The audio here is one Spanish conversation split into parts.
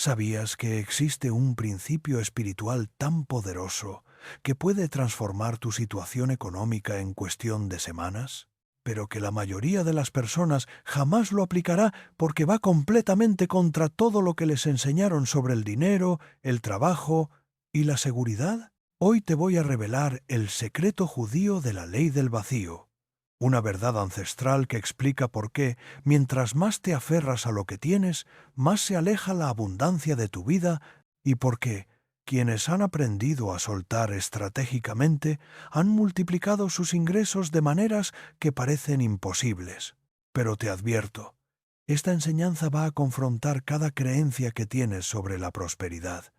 ¿Sabías que existe un principio espiritual tan poderoso que puede transformar tu situación económica en cuestión de semanas? Pero que la mayoría de las personas jamás lo aplicará porque va completamente contra todo lo que les enseñaron sobre el dinero, el trabajo y la seguridad. Hoy te voy a revelar el secreto judío de la ley del vacío, una verdad ancestral que explica por qué, mientras más te aferras a lo que tienes, más se aleja la abundancia de tu vida y por qué quienes han aprendido a soltar estratégicamente han multiplicado sus ingresos de maneras que parecen imposibles. Pero te advierto, esta enseñanza va a confrontar cada creencia que tienes sobre la prosperidad.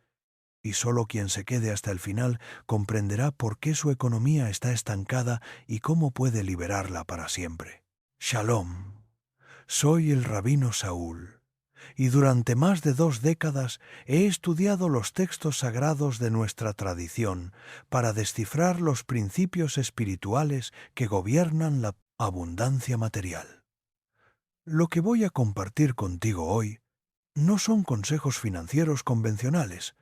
Y solo quien se quede hasta el final comprenderá por qué su economía está estancada y cómo puede liberarla para siempre. Shalom. Soy el rabino Saúl, y durante más de 2 décadas he estudiado los textos sagrados de nuestra tradición para descifrar los principios espirituales que gobiernan la abundancia material. Lo que voy a compartir contigo hoy no son consejos financieros convencionales,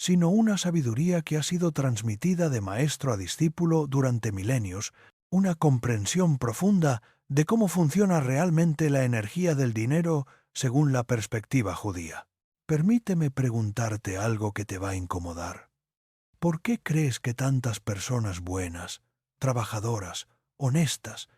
sino una sabiduría que ha sido transmitida de maestro a discípulo durante milenios, una comprensión profunda de cómo funciona realmente la energía del dinero según la perspectiva judía. Permíteme preguntarte algo que te va a incomodar. ¿Por qué crees que tantas personas buenas, trabajadoras, honestas,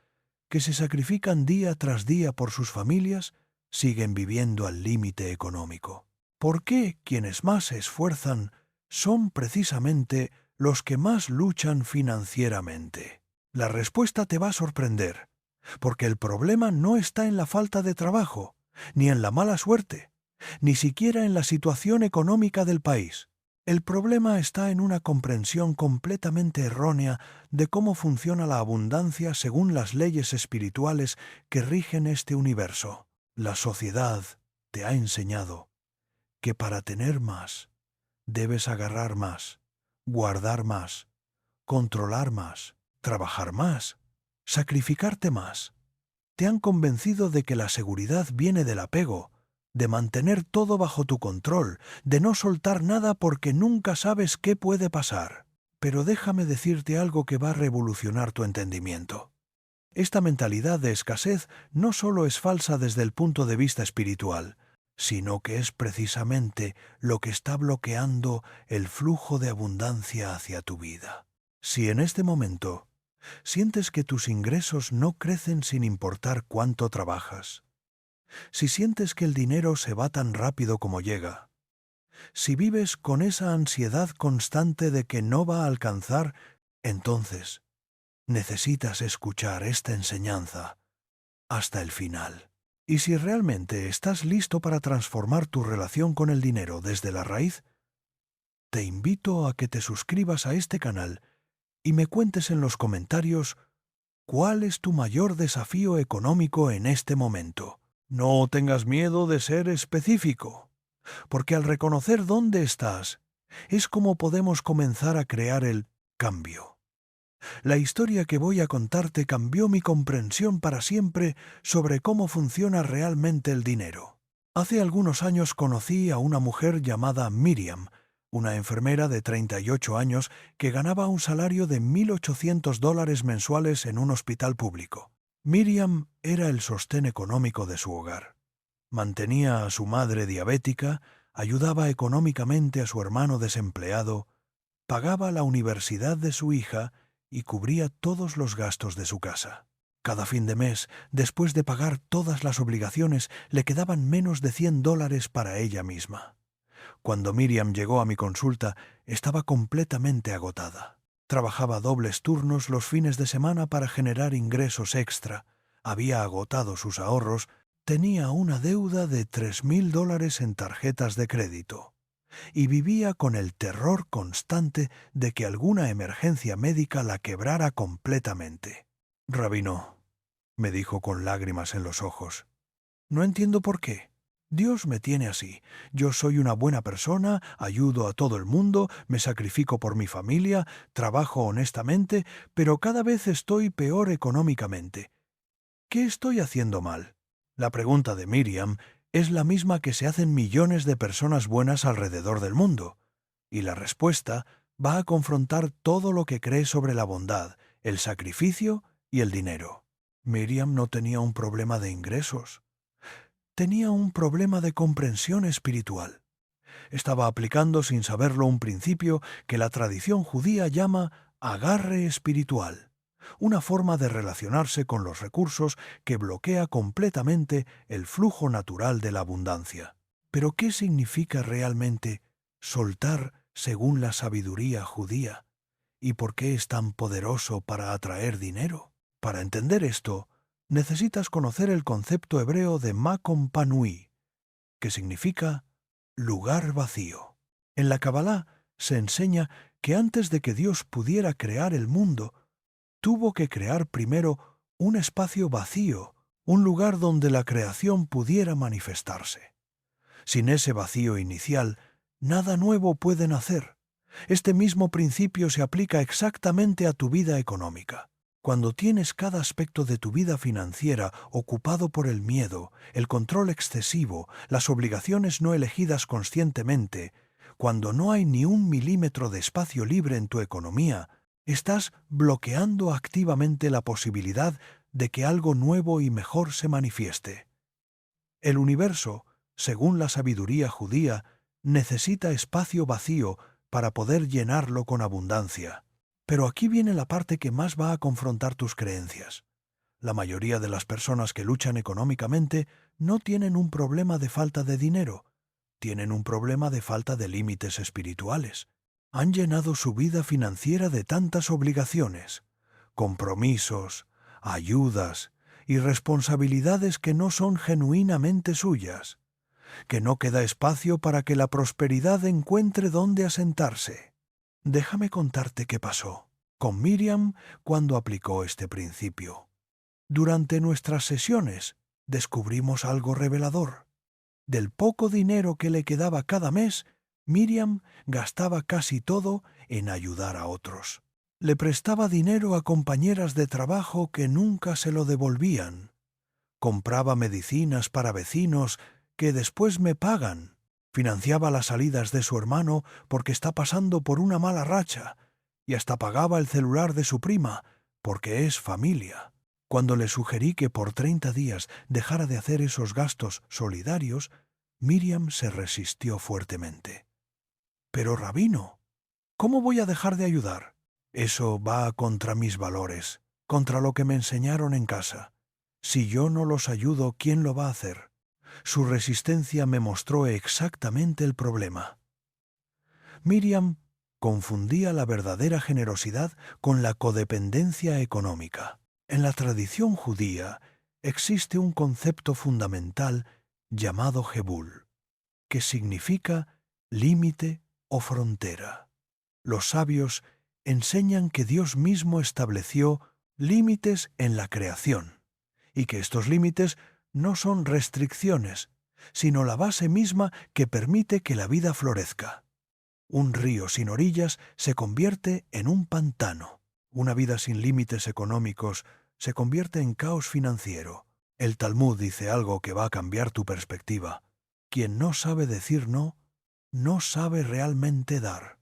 que se sacrifican día tras día por sus familias, siguen viviendo al límite económico? ¿Por qué quienes más se esfuerzan son precisamente los que más luchan financieramente? La respuesta te va a sorprender, porque el problema no está en la falta de trabajo, ni en la mala suerte, ni siquiera en la situación económica del país. El problema está en una comprensión completamente errónea de cómo funciona la abundancia según las leyes espirituales que rigen este universo. La sociedad te ha enseñado que para tener más, debes agarrar más, guardar más, controlar más, trabajar más, sacrificarte más. Te han convencido de que la seguridad viene del apego, de mantener todo bajo tu control, de no soltar nada porque nunca sabes qué puede pasar. Pero déjame decirte algo que va a revolucionar tu entendimiento. Esta mentalidad de escasez no solo es falsa desde el punto de vista espiritual, sino que es precisamente lo que está bloqueando el flujo de abundancia hacia tu vida. Si en este momento sientes que tus ingresos no crecen sin importar cuánto trabajas, si sientes que el dinero se va tan rápido como llega, si vives con esa ansiedad constante de que no va a alcanzar, entonces necesitas escuchar esta enseñanza hasta el final. Y si realmente estás listo para transformar tu relación con el dinero desde la raíz, te invito a que te suscribas a este canal y me cuentes en los comentarios cuál es tu mayor desafío económico en este momento. No tengas miedo de ser específico, porque al reconocer dónde estás, es como podemos comenzar a crear el cambio. La historia que voy a contarte cambió mi comprensión para siempre sobre cómo funciona realmente el dinero. Hace algunos años conocí a una mujer llamada Miriam, una enfermera de 38 años que ganaba un salario de $1,800 mensuales en un hospital público. Miriam era el sostén económico de su hogar. Mantenía a su madre diabética, ayudaba económicamente a su hermano desempleado, pagaba la universidad de su hija y cubría todos los gastos de su casa. Cada fin de mes, después de pagar todas las obligaciones, le quedaban menos de $100 para ella misma. Cuando Miriam llegó a mi consulta, estaba completamente agotada. Trabajaba dobles turnos los fines de semana para generar ingresos extra. Había agotado sus ahorros, tenía una deuda de $3,000 en tarjetas de crédito y vivía con el terror constante de que alguna emergencia médica la quebrara completamente. «Rabino», me dijo con lágrimas en los ojos, «no entiendo por qué. Dios me tiene así. Yo soy una buena persona, ayudo a todo el mundo, me sacrifico por mi familia, trabajo honestamente, pero cada vez estoy peor económicamente. ¿Qué estoy haciendo mal?». La pregunta de Miriam es la misma que se hacen millones de personas buenas alrededor del mundo, y la respuesta va a confrontar todo lo que cree sobre la bondad, el sacrificio y el dinero. Miriam no tenía un problema de ingresos, tenía un problema de comprensión espiritual. Estaba aplicando sin saberlo un principio que la tradición judía llama agarre espiritual, una forma de relacionarse con los recursos que bloquea completamente el flujo natural de la abundancia. Pero ¿qué significa realmente soltar según la sabiduría judía? ¿Y por qué es tan poderoso para atraer dinero? Para entender esto, necesitas conocer el concepto hebreo de Makom Panui, que significa lugar vacío. En la Kabbalah se enseña que antes de que Dios pudiera crear el mundo, tuvo que crear primero un espacio vacío, un lugar donde la creación pudiera manifestarse. Sin ese vacío inicial, nada nuevo puede nacer. Este mismo principio se aplica exactamente a tu vida económica. Cuando tienes cada aspecto de tu vida financiera ocupado por el miedo, el control excesivo, las obligaciones no elegidas conscientemente, cuando no hay ni un milímetro de espacio libre en tu economía, estás bloqueando activamente la posibilidad de que algo nuevo y mejor se manifieste. El universo, según la sabiduría judía, necesita espacio vacío para poder llenarlo con abundancia. Pero aquí viene la parte que más va a confrontar tus creencias. La mayoría de las personas que luchan económicamente no tienen un problema de falta de dinero, tienen un problema de falta de límites espirituales. Han llenado su vida financiera de tantas obligaciones, compromisos, ayudas y responsabilidades que no son genuinamente suyas, que no queda espacio para que la prosperidad encuentre dónde asentarse. Déjame contarte qué pasó con Miriam cuando aplicó este principio. Durante nuestras sesiones descubrimos algo revelador. Del poco dinero que le quedaba cada mes, Miriam gastaba casi todo en ayudar a otros. Le prestaba dinero a compañeras de trabajo que nunca se lo devolvían. Compraba medicinas para vecinos que después me pagan. Financiaba las salidas de su hermano porque está pasando por una mala racha, y hasta pagaba el celular de su prima porque es familia. Cuando le sugerí que por 30 días dejara de hacer esos gastos solidarios, Miriam se resistió fuertemente. «Pero, rabino, ¿cómo voy a dejar de ayudar? Eso va contra mis valores, contra lo que me enseñaron en casa. Si yo no los ayudo, ¿quién lo va a hacer?» Su resistencia me mostró exactamente el problema. Miriam confundía la verdadera generosidad con la codependencia económica. En la tradición judía existe un concepto fundamental llamado Jebul, que significa límite o frontera. Los sabios enseñan que Dios mismo estableció límites en la creación, y que estos límites no son restricciones, sino la base misma que permite que la vida florezca. Un río sin orillas se convierte en un pantano. Una vida sin límites económicos se convierte en caos financiero. El Talmud dice algo que va a cambiar tu perspectiva. Quien no sabe decir no, no sabe realmente dar.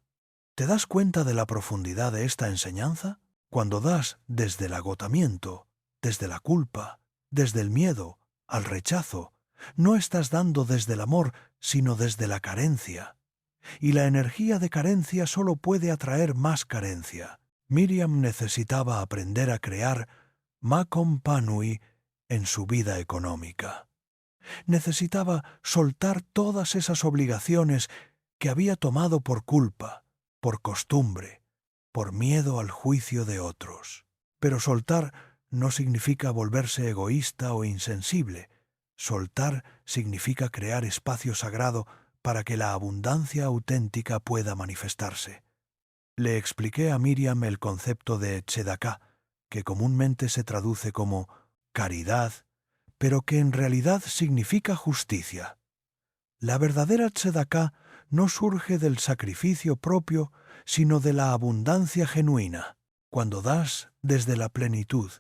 ¿Te das cuenta de la profundidad de esta enseñanza? Cuando das desde el agotamiento, desde la culpa, desde el miedo, al rechazo, no estás dando desde el amor, sino desde la carencia. Y la energía de carencia solo puede atraer más carencia. Miriam necesitaba aprender a crear Makom Panui en su vida económica. Necesitaba soltar todas esas obligaciones que había tomado por culpa, por costumbre, por miedo al juicio de otros. Pero soltar no significa volverse egoísta o insensible. Soltar significa crear espacio sagrado para que la abundancia auténtica pueda manifestarse. Le expliqué a Miriam el concepto de tzedaká, que comúnmente se traduce como caridad, pero que en realidad significa justicia. La verdadera tzedaká no surge del sacrificio propio, sino de la abundancia genuina. Cuando das desde la plenitud,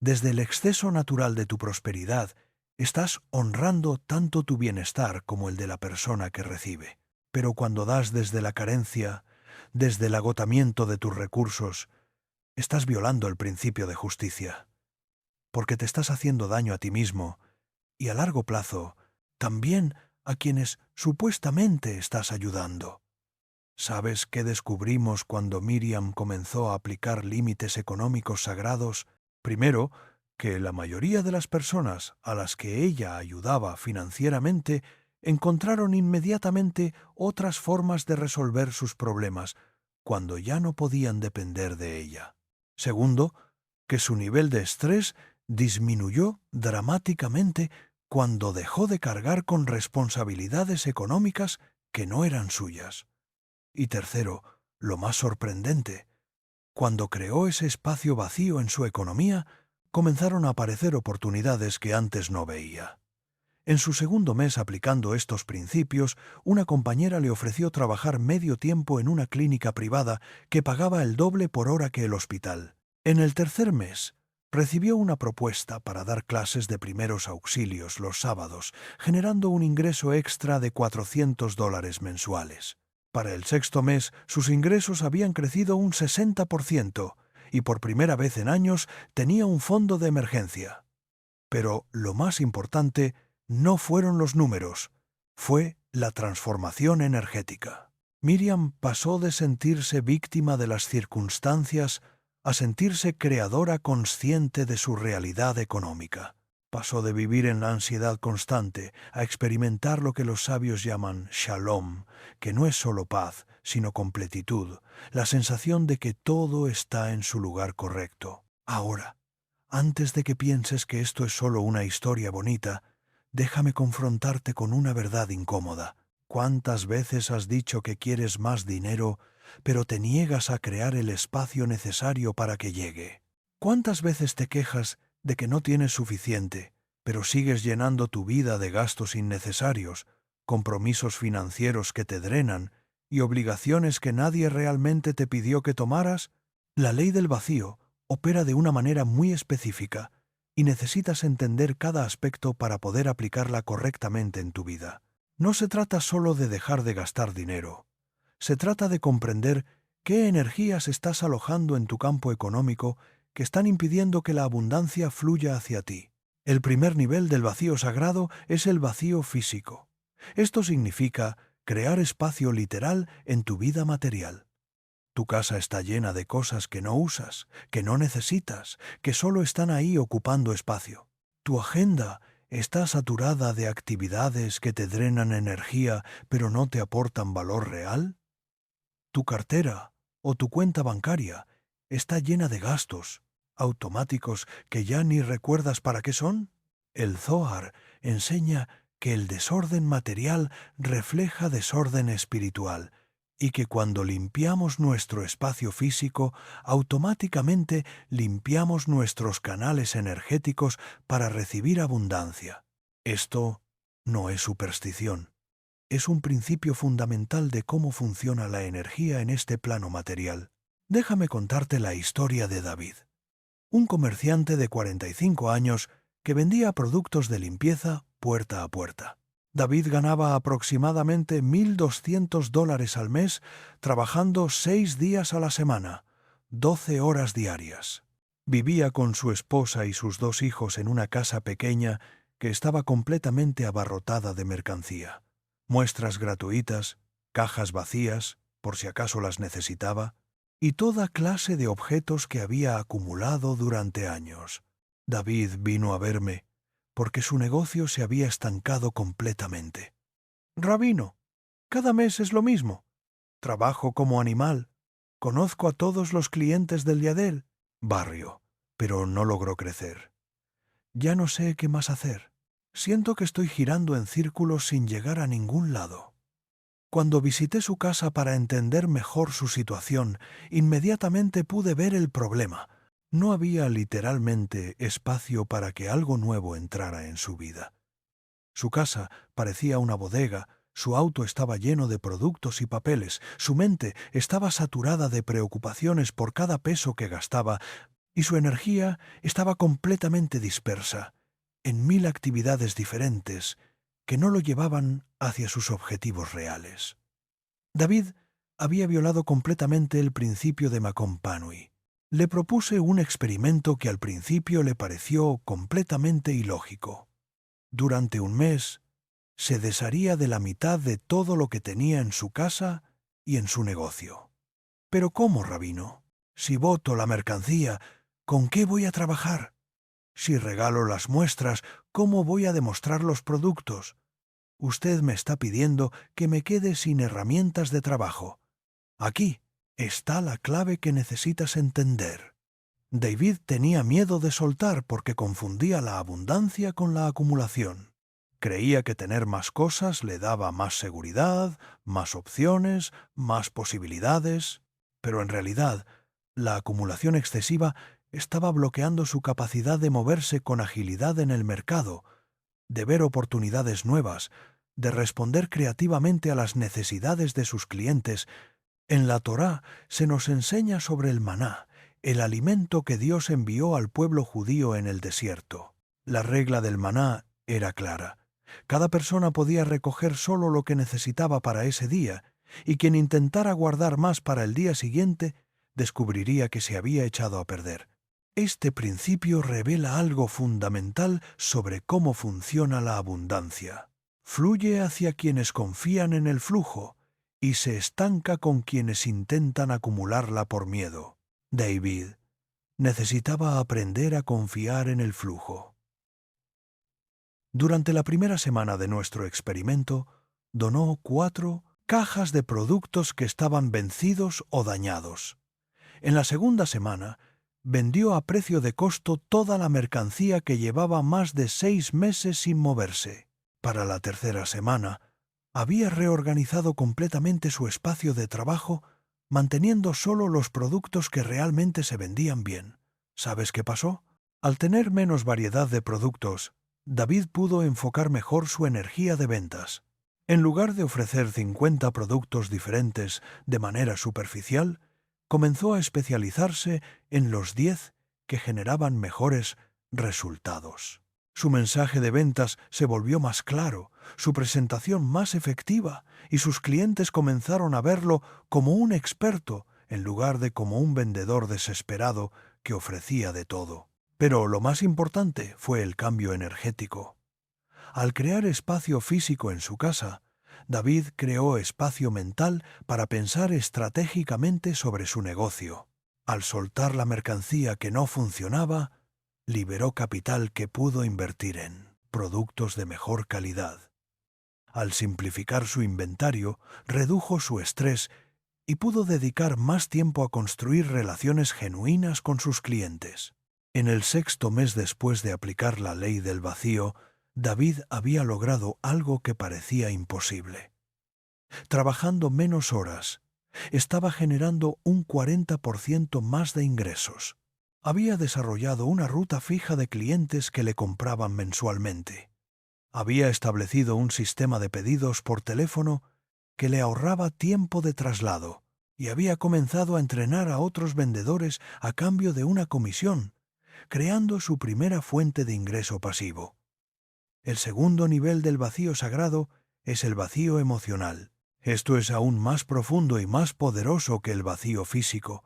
desde el exceso natural de tu prosperidad, Estás honrando tanto tu bienestar como el de la persona que recibe. Pero cuando das desde la carencia, desde el agotamiento de tus recursos, estás violando el principio de justicia, porque te estás haciendo daño a ti mismo y a largo plazo también a quienes supuestamente estás ayudando. ¿Sabes qué descubrimos cuando Miriam comenzó a aplicar límites económicos sagrados? Primero, que la mayoría de las personas a las que ella ayudaba financieramente encontraron inmediatamente otras formas de resolver sus problemas cuando ya no podían depender de ella. Segundo, que su nivel de estrés disminuyó dramáticamente cuando dejó de cargar con responsabilidades económicas que no eran suyas. Y tercero, lo más sorprendente, cuando creó ese espacio vacío en su economía, comenzaron a aparecer oportunidades que antes no veía. En su segundo mes aplicando estos principios, una compañera le ofreció trabajar medio tiempo en una clínica privada que pagaba el doble por hora que el hospital. En el tercer mes, recibió una propuesta para dar clases de primeros auxilios los sábados, generando un ingreso extra de $400 mensuales. Para el sexto mes, sus ingresos habían crecido un 60% y por primera vez en años tenía un fondo de emergencia. Pero lo más importante no fueron los números, fue la transformación energética. Miriam pasó de sentirse víctima de las circunstancias a sentirse creadora consciente de su realidad económica. Pasó de vivir en la ansiedad constante a experimentar lo que los sabios llaman shalom, que no es solo paz, sino completitud, la sensación de que todo está en su lugar correcto. Ahora, antes de que pienses que esto es solo una historia bonita, déjame confrontarte con una verdad incómoda. ¿Cuántas veces has dicho que quieres más dinero, pero te niegas a crear el espacio necesario para que llegue? ¿Cuántas veces te quejas de que no tienes suficiente, pero sigues llenando tu vida de gastos innecesarios, compromisos financieros que te drenan y obligaciones que nadie realmente te pidió que tomaras? La ley del vacío opera de una manera muy específica y necesitas entender cada aspecto para poder aplicarla correctamente en tu vida. No se trata solo de dejar de gastar dinero. Se trata de comprender qué energías estás alojando en tu campo económico que están impidiendo que la abundancia fluya hacia ti. El primer nivel del vacío sagrado es el vacío físico. Esto significa crear espacio literal en tu vida material. Tu casa está llena de cosas que no usas, que no necesitas, que solo están ahí ocupando espacio. Tu agenda está saturada de actividades que te drenan energía pero no te aportan valor real. Tu cartera o tu cuenta bancaria está llena de gastos automáticos que ya ni recuerdas para qué son. El Zohar enseña que el desorden material refleja desorden espiritual y que cuando limpiamos nuestro espacio físico, automáticamente limpiamos nuestros canales energéticos para recibir abundancia. Esto no es superstición. Es un principio fundamental de cómo funciona la energía en este plano material. Déjame contarte la historia de David, un comerciante de 45 años que vendía productos de limpieza puerta a puerta. David ganaba aproximadamente $1,200 al mes trabajando 6 días a la semana, 12 horas diarias. Vivía con su esposa y sus 2 hijos en una casa pequeña que estaba completamente abarrotada de mercancía. Muestras gratuitas, cajas vacías, por si acaso las necesitaba, y toda clase de objetos que había acumulado durante años. David vino a verme, porque su negocio se había estancado completamente. «Rabino, cada mes es lo mismo. Trabajo como animal. Conozco a todos los clientes del Yadel, barrio, pero no logro crecer. Ya no sé qué más hacer. Siento que estoy girando en círculos sin llegar a ningún lado». Cuando visité su casa para entender mejor su situación, inmediatamente pude ver el problema. No había literalmente espacio para que algo nuevo entrara en su vida. Su casa parecía una bodega, su auto estaba lleno de productos y papeles, su mente estaba saturada de preocupaciones por cada peso que gastaba y su energía estaba completamente dispersa. en 1000 actividades diferentes que no lo llevaban hacia sus objetivos reales. David había violado completamente el principio de Macompánui. Le propuse un experimento que al principio le pareció completamente ilógico. Durante un mes, se desharía de la mitad de todo lo que tenía en su casa y en su negocio. «¿Pero cómo, rabino? Si boto la mercancía, ¿con qué voy a trabajar? Si regalo las muestras, ¿cómo voy a demostrar los productos? Usted me está pidiendo que me quede sin herramientas de trabajo. Aquí está la clave que necesitas entender». David tenía miedo de soltar porque confundía la abundancia con la acumulación. Creía que tener más cosas le daba más seguridad, más opciones, más posibilidades, pero en realidad la acumulación excesiva estaba bloqueando su capacidad de moverse con agilidad en el mercado, de ver oportunidades nuevas, de responder creativamente a las necesidades de sus clientes. En la Torá se nos enseña sobre el maná, el alimento que Dios envió al pueblo judío en el desierto. La regla del maná era clara. Cada persona podía recoger solo lo que necesitaba para ese día, y quien intentara guardar más para el día siguiente descubriría que se había echado a perder. Este principio revela algo fundamental sobre cómo funciona la abundancia. Fluye hacia quienes confían en el flujo y se estanca con quienes intentan acumularla por miedo. David necesitaba aprender a confiar en el flujo. Durante la primera semana de nuestro experimento, donó 4 cajas de productos que estaban vencidos o dañados. En la segunda semana, vendió a precio de costo toda la mercancía que llevaba más de 6 meses sin moverse. Para la tercera semana, había reorganizado completamente su espacio de trabajo, manteniendo solo los productos que realmente se vendían bien. ¿Sabes qué pasó? Al tener menos variedad de productos, David pudo enfocar mejor su energía de ventas. En lugar de ofrecer 50 productos diferentes de manera superficial, comenzó a especializarse en los 10 que generaban mejores resultados. Su mensaje de ventas se volvió más claro, su presentación más efectiva, y sus clientes comenzaron a verlo como un experto en lugar de como un vendedor desesperado que ofrecía de todo. Pero lo más importante fue el cambio energético. Al crear espacio físico en su casa, David creó espacio mental para pensar estratégicamente sobre su negocio. Al soltar la mercancía que no funcionaba, liberó capital que pudo invertir en productos de mejor calidad. Al simplificar su inventario, redujo su estrés y pudo dedicar más tiempo a construir relaciones genuinas con sus clientes. En el 6º mes después de aplicar la ley del vacío, David había logrado algo que parecía imposible. Trabajando menos horas, estaba generando un 40% más de ingresos. Había desarrollado una ruta fija de clientes que le compraban mensualmente. Había establecido un sistema de pedidos por teléfono que le ahorraba tiempo de traslado y había comenzado a entrenar a otros vendedores a cambio de una comisión, creando su primera fuente de ingreso pasivo. El segundo nivel del vacío sagrado es el vacío emocional. Esto es aún más profundo y más poderoso que el vacío físico,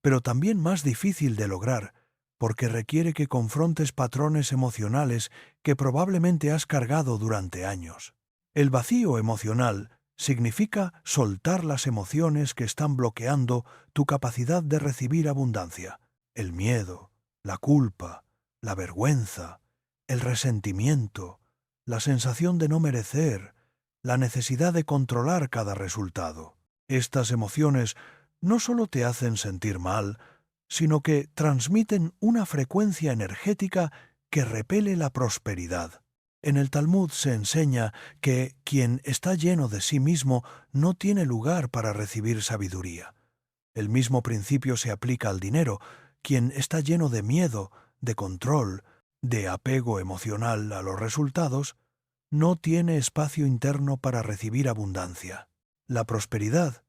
pero también más difícil de lograr, porque requiere que confrontes patrones emocionales que probablemente has cargado durante años. El vacío emocional significa soltar las emociones que están bloqueando tu capacidad de recibir abundancia. El miedo, la culpa, la vergüenza, el resentimiento, la sensación de no merecer, la necesidad de controlar cada resultado. Estas emociones no solo te hacen sentir mal, sino que transmiten una frecuencia energética que repele la prosperidad. En el Talmud se enseña que quien está lleno de sí mismo no tiene lugar para recibir sabiduría. El mismo principio se aplica al dinero. Quien está lleno de miedo, de control, de apego emocional a los resultados, no tiene espacio interno para recibir abundancia. La prosperidad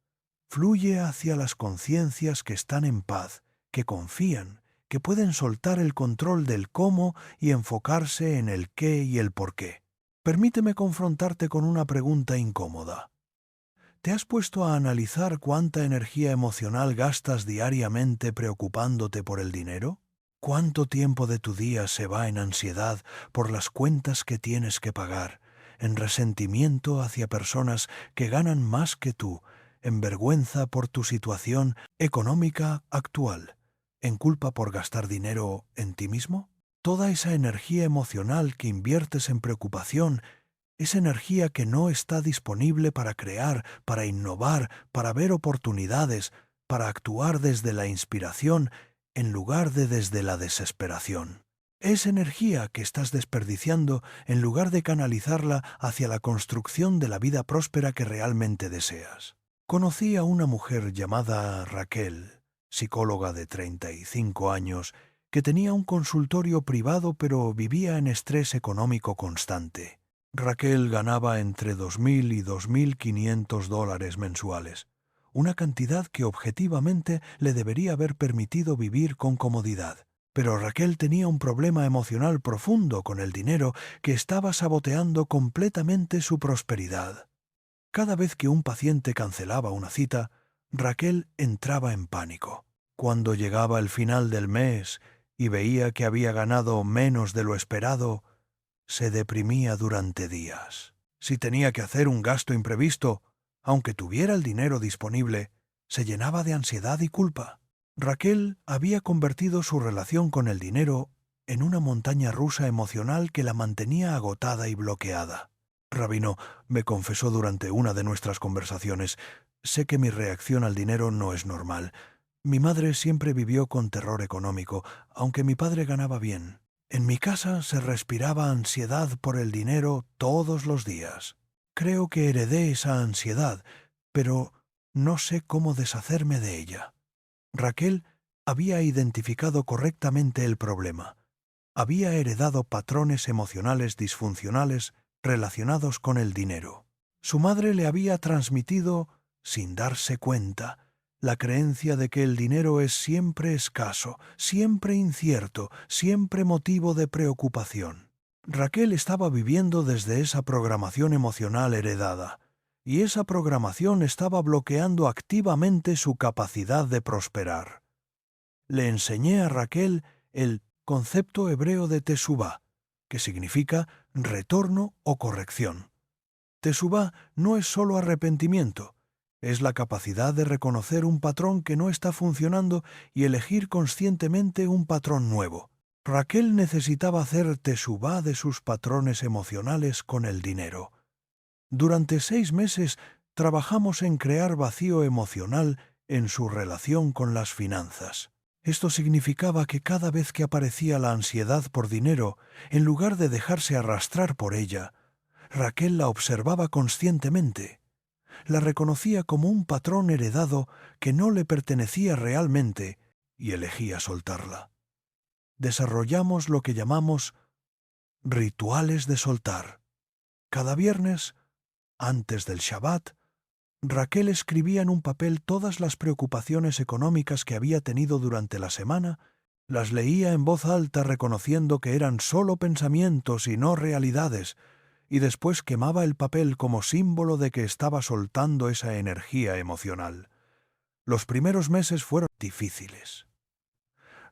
fluye hacia las conciencias que están en paz, que confían, que pueden soltar el control del cómo y enfocarse en el qué y el por qué. Permíteme confrontarte con una pregunta incómoda. ¿Te has puesto a analizar cuánta energía emocional gastas diariamente preocupándote por el dinero? ¿Cuánto tiempo de tu día se va en ansiedad por las cuentas que tienes que pagar, en resentimiento hacia personas que ganan más que tú, en vergüenza por tu situación económica actual, en culpa por gastar dinero en ti mismo? Toda esa energía emocional que inviertes en preocupación es energía que no está disponible para crear, para innovar, para ver oportunidades, para actuar desde la inspiración en lugar de desde la desesperación. Es energía que estás desperdiciando en lugar de canalizarla hacia la construcción de la vida próspera que realmente deseas. Conocí a una mujer llamada Raquel, psicóloga de 35 años, que tenía un consultorio privado pero vivía en estrés económico constante. Raquel ganaba entre 2.000 y 2.500 dólares mensuales, una cantidad que objetivamente le debería haber permitido vivir con comodidad. Pero Raquel tenía un problema emocional profundo con el dinero que estaba saboteando completamente su prosperidad. Cada vez que un paciente cancelaba una cita, Raquel entraba en pánico. Cuando llegaba el final del mes y veía que había ganado menos de lo esperado, se deprimía durante días. Si tenía que hacer un gasto imprevisto, aunque tuviera el dinero disponible, se llenaba de ansiedad y culpa. Raquel había convertido su relación con el dinero en una montaña rusa emocional que la mantenía agotada y bloqueada. Rabino me confesó durante una de nuestras conversaciones: sé que mi reacción al dinero no es normal. Mi madre siempre vivió con terror económico, aunque mi padre ganaba bien. En mi casa se respiraba ansiedad por el dinero todos los días. Creo que heredé esa ansiedad, pero no sé cómo deshacerme de ella. Raquel había identificado correctamente el problema. Había heredado patrones emocionales disfuncionales relacionados con el dinero. Su madre le había transmitido, sin darse cuenta, la creencia de que el dinero es siempre escaso, siempre incierto, siempre motivo de preocupación. Raquel estaba viviendo desde esa programación emocional heredada, y esa programación estaba bloqueando activamente su capacidad de prosperar. Le enseñé a Raquel el concepto hebreo de Teshuvá, que significa retorno o corrección. Teshuvá no es solo arrepentimiento, es la capacidad de reconocer un patrón que no está funcionando y elegir conscientemente un patrón nuevo. Raquel necesitaba hacer teshuvá de sus patrones emocionales con el dinero. Durante 6 meses trabajamos en crear vacío emocional en su relación con las finanzas. Esto significaba que cada vez que aparecía la ansiedad por dinero, en lugar de dejarse arrastrar por ella, Raquel la observaba conscientemente. La reconocía como un patrón heredado que no le pertenecía realmente y elegía soltarla. Desarrollamos lo que llamamos rituales de soltar. Cada viernes, antes del Shabbat, Raquel escribía en un papel todas las preocupaciones económicas que había tenido durante la semana, las leía en voz alta reconociendo que eran solo pensamientos y no realidades, y después quemaba el papel como símbolo de que estaba soltando esa energía emocional. Los primeros meses fueron difíciles.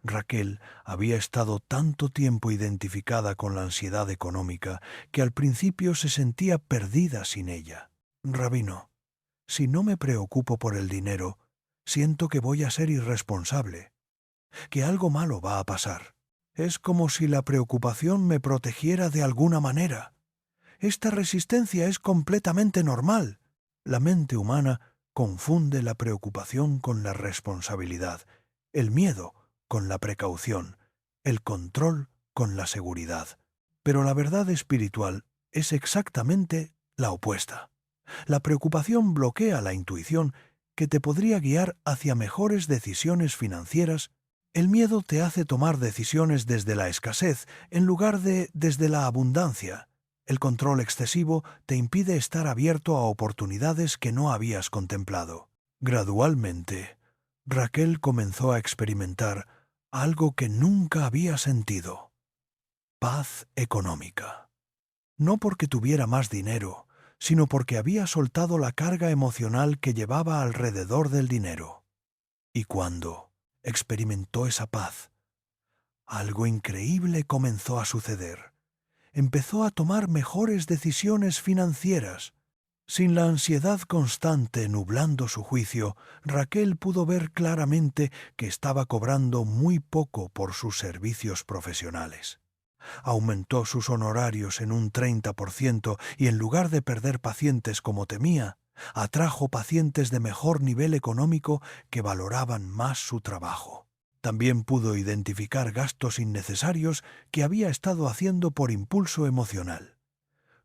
Raquel había estado tanto tiempo identificada con la ansiedad económica que al principio se sentía perdida sin ella. Rabino, si no me preocupo por el dinero, siento que voy a ser irresponsable, que algo malo va a pasar. Es como si la preocupación me protegiera de alguna manera. Esta resistencia es completamente normal. La mente humana confunde la preocupación con la responsabilidad, el miedo con la precaución, el control con la seguridad. Pero la verdad espiritual es exactamente la opuesta. La preocupación bloquea la intuición que te podría guiar hacia mejores decisiones financieras. El miedo te hace tomar decisiones desde la escasez en lugar de desde la abundancia. El control excesivo te impide estar abierto a oportunidades que no habías contemplado. Gradualmente, Raquel comenzó a experimentar algo que nunca había sentido: paz económica. No porque tuviera más dinero, sino porque había soltado la carga emocional que llevaba alrededor del dinero. Y cuando experimentó esa paz, algo increíble comenzó a suceder. Empezó a tomar mejores decisiones financieras. Sin la ansiedad constante nublando su juicio, Raquel pudo ver claramente que estaba cobrando muy poco por sus servicios profesionales. Aumentó sus honorarios en un 30% y en lugar de perder pacientes como temía, atrajo pacientes de mejor nivel económico que valoraban más su trabajo. También pudo identificar gastos innecesarios que había estado haciendo por impulso emocional: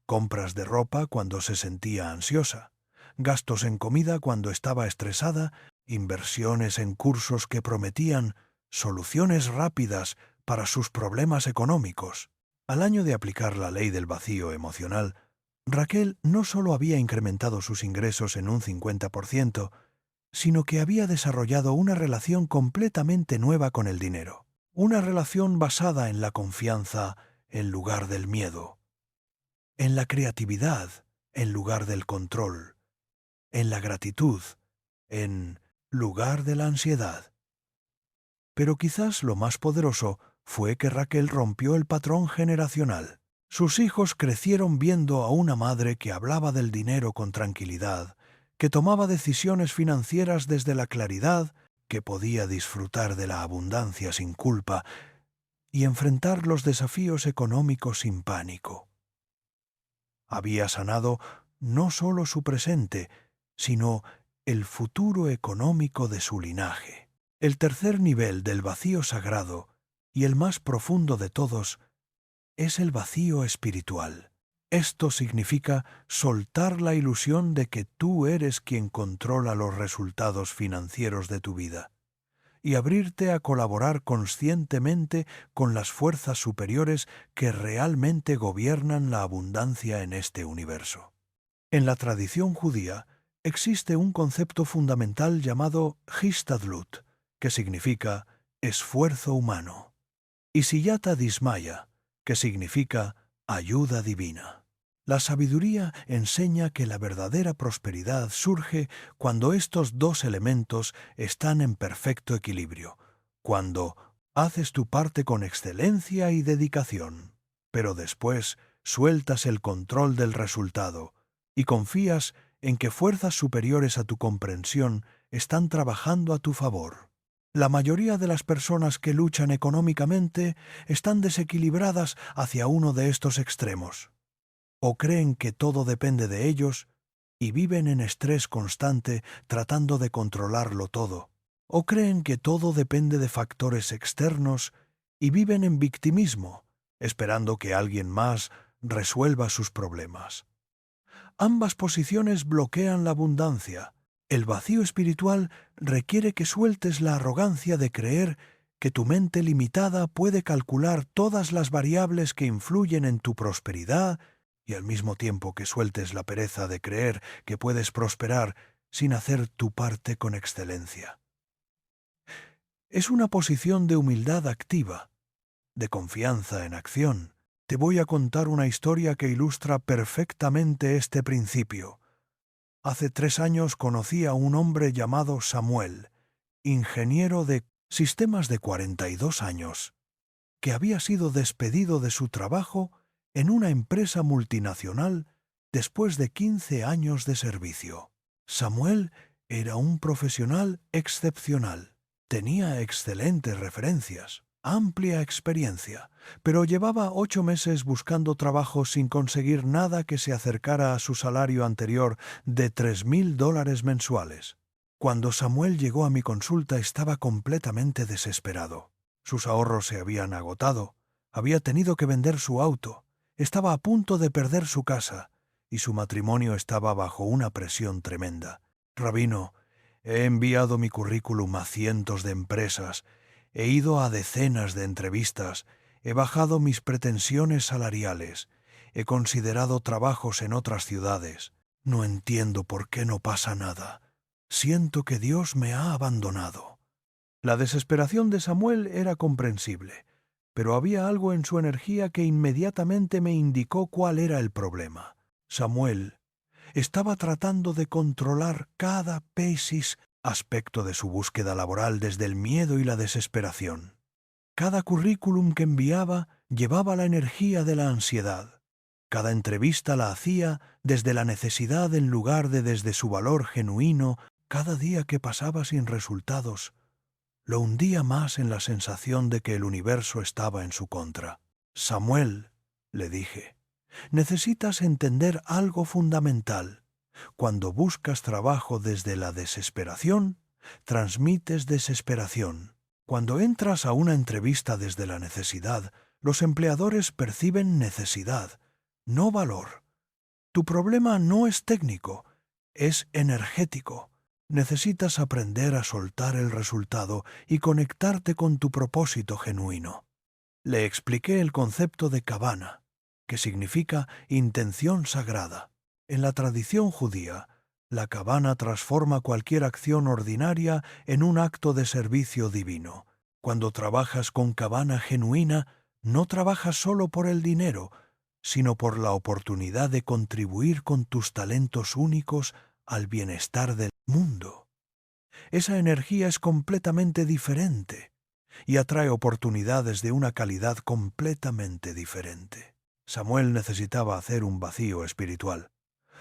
compras de ropa cuando se sentía ansiosa, gastos en comida cuando estaba estresada, inversiones en cursos que prometían soluciones rápidas para sus problemas económicos. Al año de aplicar la ley del vacío emocional, Raquel no solo había incrementado sus ingresos en un 50%, sino que había desarrollado una relación completamente nueva con el dinero. Una relación basada en la confianza en lugar del miedo, en la creatividad en lugar del control, en la gratitud en lugar de la ansiedad. Pero quizás lo más poderoso fue que Raquel rompió el patrón generacional. Sus hijos crecieron viendo a una madre que hablaba del dinero con tranquilidad, que tomaba decisiones financieras desde la claridad, que podía disfrutar de la abundancia sin culpa y enfrentar los desafíos económicos sin pánico. Había sanado no solo su presente, sino el futuro económico de su linaje. El tercer nivel del vacío sagrado, y el más profundo de todos, es el vacío espiritual. Esto significa soltar la ilusión de que tú eres quien controla los resultados financieros de tu vida y abrirte a colaborar conscientemente con las fuerzas superiores que realmente gobiernan la abundancia en este universo. En la tradición judía existe un concepto fundamental llamado Histadlut, que significa esfuerzo humano, y Siyata Dismaya, que significa ayuda divina. La sabiduría enseña que la verdadera prosperidad surge cuando estos dos elementos están en perfecto equilibrio, cuando haces tu parte con excelencia y dedicación, pero después sueltas el control del resultado y confías en que fuerzas superiores a tu comprensión están trabajando a tu favor. La mayoría de las personas que luchan económicamente están desequilibradas hacia uno de estos extremos. O creen que todo depende de ellos y viven en estrés constante tratando de controlarlo todo. O creen que todo depende de factores externos y viven en victimismo, esperando que alguien más resuelva sus problemas. Ambas posiciones bloquean la abundancia. El vacío espiritual requiere que sueltes la arrogancia de creer que tu mente limitada puede calcular todas las variables que influyen en tu prosperidad y al mismo tiempo que sueltes la pereza de creer que puedes prosperar sin hacer tu parte con excelencia. Es una posición de humildad activa, de confianza en acción. Te voy a contar una historia que ilustra perfectamente este principio. Hace 3 años conocí a un hombre llamado Samuel, ingeniero de sistemas de 42 años, que había sido despedido de su trabajo en una empresa multinacional después de 15 años de servicio. Samuel era un profesional excepcional. Tenía excelentes referencias, amplia experiencia, pero llevaba 8 meses buscando trabajo sin conseguir nada que se acercara a su salario anterior de $3,000 mensuales. Cuando Samuel llegó a mi consulta estaba completamente desesperado. Sus ahorros se habían agotado, había tenido que vender su auto, estaba a punto de perder su casa y su matrimonio estaba bajo una presión tremenda. Rabino, he enviado mi currículum a cientos de empresas, he ido a decenas de entrevistas, he bajado mis pretensiones salariales, he considerado trabajos en otras ciudades. No entiendo por qué no pasa nada. Siento que Dios me ha abandonado. La desesperación de Samuel era comprensible, pero había algo en su energía que inmediatamente me indicó cuál era el problema. Samuel estaba tratando de controlar cada aspecto de su búsqueda laboral desde el miedo y la desesperación. Cada currículum que enviaba llevaba la energía de la ansiedad. Cada entrevista la hacía desde la necesidad en lugar de desde su valor genuino. Cada día que pasaba sin resultados lo hundía más en la sensación de que el universo estaba en su contra. Samuel, le dije, necesitas entender algo fundamental. Cuando buscas trabajo desde la desesperación, transmites desesperación. Cuando entras a una entrevista desde la necesidad, los empleadores perciben necesidad, no valor. Tu problema no es técnico, es energético. Necesitas aprender a soltar el resultado y conectarte con tu propósito genuino. Le expliqué el concepto de Kavana, que significa intención sagrada. En la tradición judía, la Kavana transforma cualquier acción ordinaria en un acto de servicio divino. Cuando trabajas con Kavana genuina, no trabajas solo por el dinero, sino por la oportunidad de contribuir con tus talentos únicos al bienestar del mundo. Esa energía es completamente diferente y atrae oportunidades de una calidad completamente diferente. Samuel necesitaba hacer un vacío espiritual,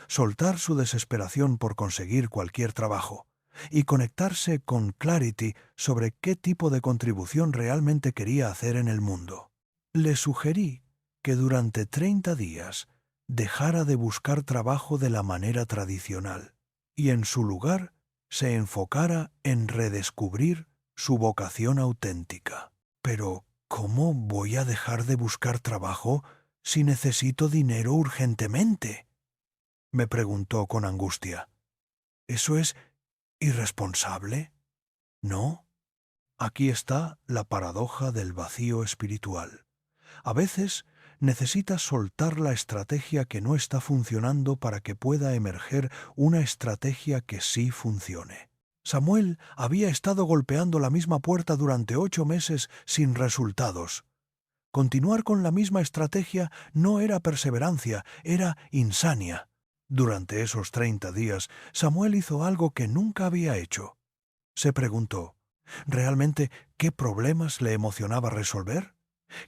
soltar su desesperación por conseguir cualquier trabajo y conectarse con Clarity sobre qué tipo de contribución realmente quería hacer en el mundo. Le sugerí que durante 30 días dejara de buscar trabajo de la manera tradicional y en su lugar se enfocara en redescubrir su vocación auténtica. Pero, ¿cómo voy a dejar de buscar trabajo si necesito dinero urgentemente?, me preguntó con angustia. ¿Eso es irresponsable? No. Aquí está la paradoja del vacío espiritual. A veces necesitas soltar la estrategia que no está funcionando para que pueda emerger una estrategia que sí funcione. Samuel había estado golpeando la misma puerta durante 8 meses sin resultados. Continuar con la misma estrategia no era perseverancia, era insania. Durante esos 30 días, Samuel hizo algo que nunca había hecho. Se preguntó, ¿realmente qué problemas le emocionaba resolver?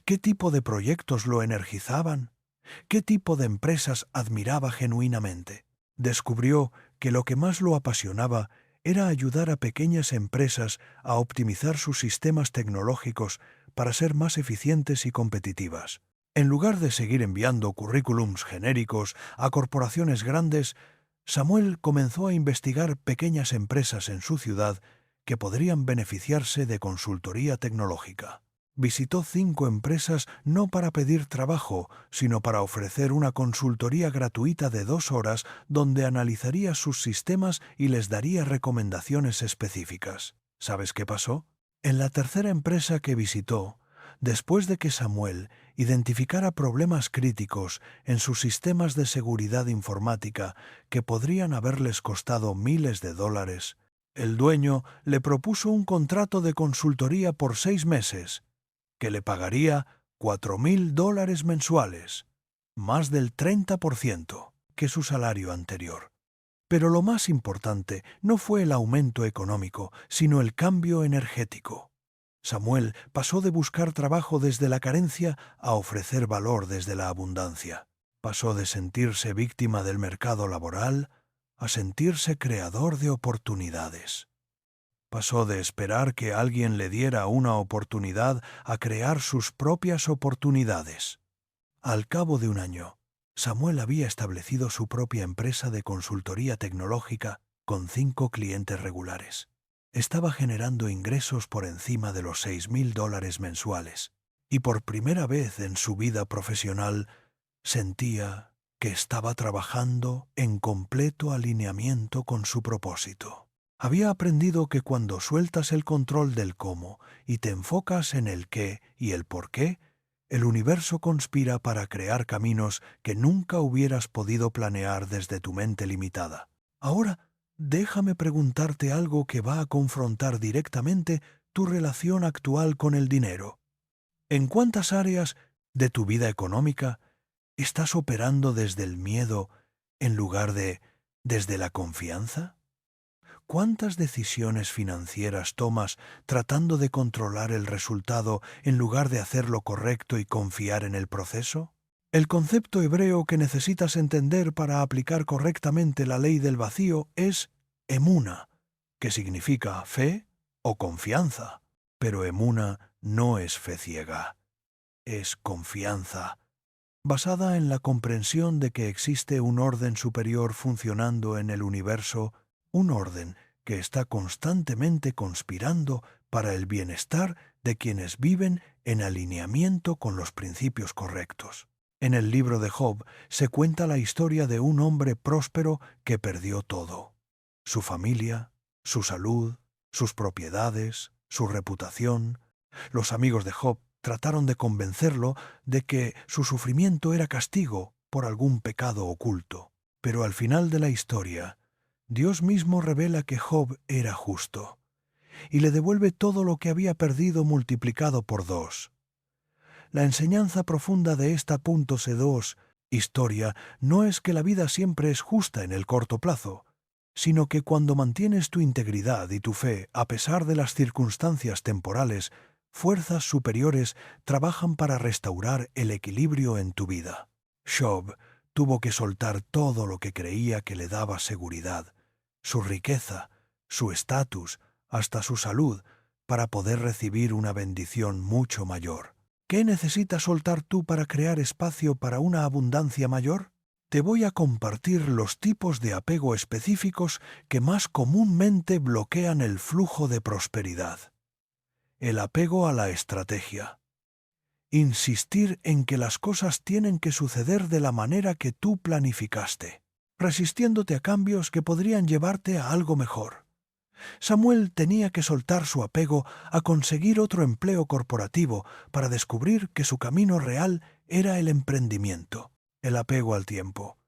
¿Qué tipo de proyectos lo energizaban? ¿Qué tipo de empresas admiraba genuinamente? Descubrió que lo que más lo apasionaba era ayudar a pequeñas empresas a optimizar sus sistemas tecnológicos para ser más eficientes y competitivas. En lugar de seguir enviando currículums genéricos a corporaciones grandes, Samuel comenzó a investigar pequeñas empresas en su ciudad que podrían beneficiarse de consultoría tecnológica. Visitó 5 empresas no para pedir trabajo, sino para ofrecer una consultoría gratuita de 2 horas donde analizaría sus sistemas y les daría recomendaciones específicas. ¿Sabes qué pasó? En la tercera empresa que visitó, después de que Samuel identificara problemas críticos en sus sistemas de seguridad informática que podrían haberles costado miles de dólares, el dueño le propuso un contrato de consultoría por 6 meses, que le pagaría $4,000 mensuales, más del 30% que su salario anterior. Pero lo más importante no fue el aumento económico, sino el cambio energético. Samuel pasó de buscar trabajo desde la carencia a ofrecer valor desde la abundancia. Pasó de sentirse víctima del mercado laboral a sentirse creador de oportunidades. Pasó de esperar que alguien le diera una oportunidad a crear sus propias oportunidades. Al cabo de un año, Samuel había establecido su propia empresa de consultoría tecnológica con 5 clientes regulares. Estaba generando ingresos por encima de los $6,000 mensuales, y por primera vez en su vida profesional sentía que estaba trabajando en completo alineamiento con su propósito. Había aprendido que cuando sueltas el control del cómo y te enfocas en el qué y el por qué, el universo conspira para crear caminos que nunca hubieras podido planear desde tu mente limitada. Ahora, déjame preguntarte algo que va a confrontar directamente tu relación actual con el dinero? ¿En cuántas áreas de tu vida económica estás operando desde el miedo en lugar de desde la confianza? ¿Cuántas decisiones financieras tomas tratando de controlar el resultado en lugar de hacer lo correcto y confiar en el proceso? El concepto hebreo que necesitas entender para aplicar correctamente la ley del vacío es emuna, que significa fe o confianza. Pero emuna no es fe ciega, es confianza, basada en la comprensión de que existe un orden superior funcionando en el universo, un orden que está constantemente conspirando para el bienestar de quienes viven en alineamiento con los principios correctos. En el libro de Job se cuenta la historia de un hombre próspero que perdió todo: su familia, su salud, sus propiedades, su reputación. Los amigos de Job trataron de convencerlo de que su sufrimiento era castigo por algún pecado oculto. Pero al final de la historia, Dios mismo revela que Job era justo y le devuelve todo lo que había perdido multiplicado por 2. La enseñanza profunda de esta .c2 historia no es que la vida siempre es justa en el corto plazo, sino que cuando mantienes tu integridad y tu fe a pesar de las circunstancias temporales, fuerzas superiores trabajan para restaurar el equilibrio en tu vida. Job tuvo que soltar todo lo que creía que le daba seguridad, su riqueza, su estatus, hasta su salud, para poder recibir una bendición mucho mayor. ¿Qué necesitas soltar tú para crear espacio para una abundancia mayor? Te voy a compartir los tipos de apego específicos que más comúnmente bloquean el flujo de prosperidad. El apego a la estrategia. Insistir en que las cosas tienen que suceder de la manera que tú planificaste, resistiéndote a cambios que podrían llevarte a algo mejor. Samuel tenía que soltar su apego a conseguir otro empleo corporativo para descubrir que su camino real era el emprendimiento. El apego al tiempo.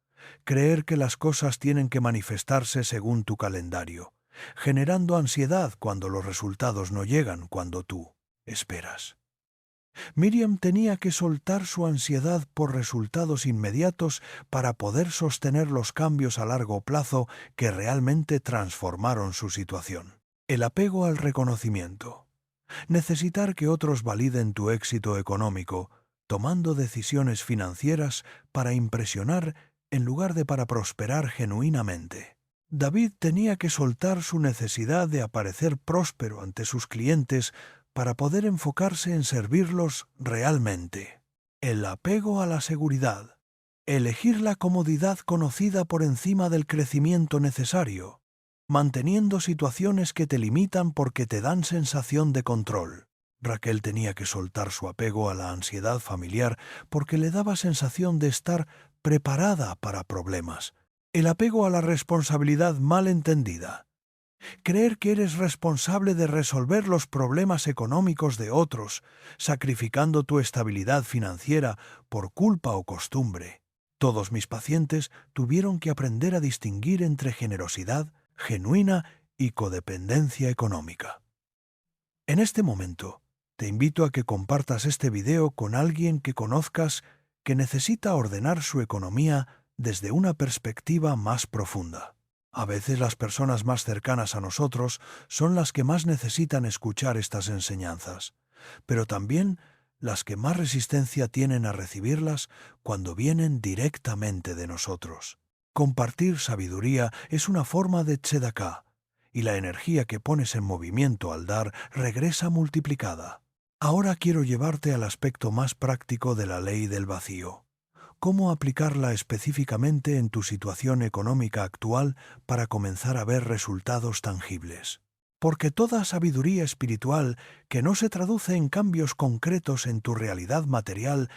Creer que las cosas tienen que manifestarse según tu calendario, generando ansiedad cuando los resultados no llegan cuando tú esperas. Miriam tenía que soltar su ansiedad por resultados inmediatos para poder sostener los cambios a largo plazo que realmente transformaron su situación. El apego al reconocimiento. Necesitar que otros validen tu éxito económico, tomando decisiones financieras para impresionar en lugar de para prosperar genuinamente. David tenía que soltar su necesidad de aparecer próspero ante sus clientes para poder enfocarse en servirlos realmente. El apego a la seguridad. Elegir la comodidad conocida por encima del crecimiento necesario, manteniendo situaciones que te limitan porque te dan sensación de control. Raquel tenía que soltar su apego a la ansiedad familiar porque le daba sensación de estar preparada para problemas. El apego a la responsabilidad mal entendida. Creer que eres responsable de resolver los problemas económicos de otros, sacrificando tu estabilidad financiera por culpa o costumbre. Todos mis pacientes tuvieron que aprender a distinguir entre generosidad genuina y codependencia económica. En este momento, te invito a que compartas este video con alguien que conozcas que necesita ordenar su economía desde una perspectiva más profunda. A veces las personas más cercanas a nosotros son las que más necesitan escuchar estas enseñanzas, pero también las que más resistencia tienen a recibirlas cuando vienen directamente de nosotros. Compartir sabiduría es una forma de tzedaká, y la energía que pones en movimiento al dar regresa multiplicada. Ahora quiero llevarte al aspecto más práctico de la ley del vacío. ¿Cómo aplicarla específicamente en tu situación económica actual para comenzar a ver resultados tangibles? Porque toda sabiduría espiritual que no se traduce en cambios concretos en tu realidad material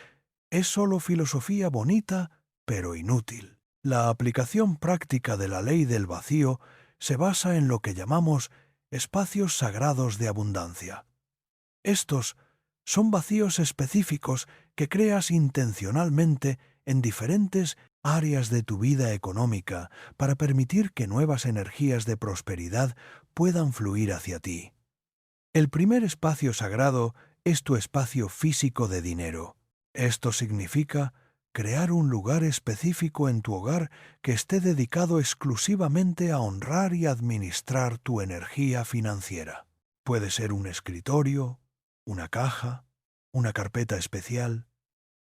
es solo filosofía bonita, pero inútil. La aplicación práctica de la ley del vacío se basa en lo que llamamos espacios sagrados de abundancia. Estos son vacíos específicos que creas intencionalmente en diferentes áreas de tu vida económica para permitir que nuevas energías de prosperidad puedan fluir hacia ti. El primer espacio sagrado es tu espacio físico de dinero. Esto significa crear un lugar específico en tu hogar que esté dedicado exclusivamente a honrar y administrar tu energía financiera. Puede ser un escritorio, una caja, una carpeta especial,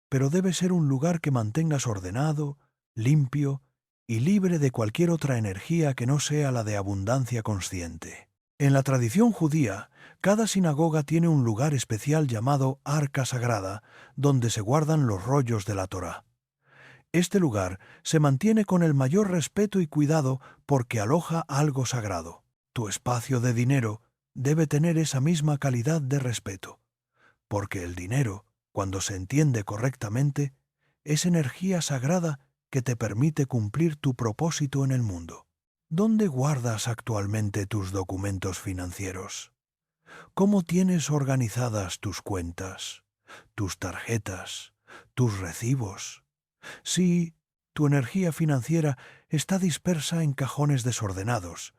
pero debe ser un lugar que mantengas ordenado, limpio y libre de cualquier otra energía que no sea la de abundancia consciente. En la tradición judía, cada sinagoga tiene un lugar especial llamado Arca Sagrada, donde se guardan los rollos de la Torá. Este lugar se mantiene con el mayor respeto y cuidado porque aloja algo sagrado. Tu espacio de dinero debe tener esa misma calidad de respeto, porque el dinero, cuando se entiende correctamente, es energía sagrada que te permite cumplir tu propósito en el mundo. ¿Dónde guardas actualmente tus documentos financieros? ¿Cómo tienes organizadas tus cuentas, tus tarjetas, tus recibos? Si tu energía financiera está dispersa en cajones desordenados,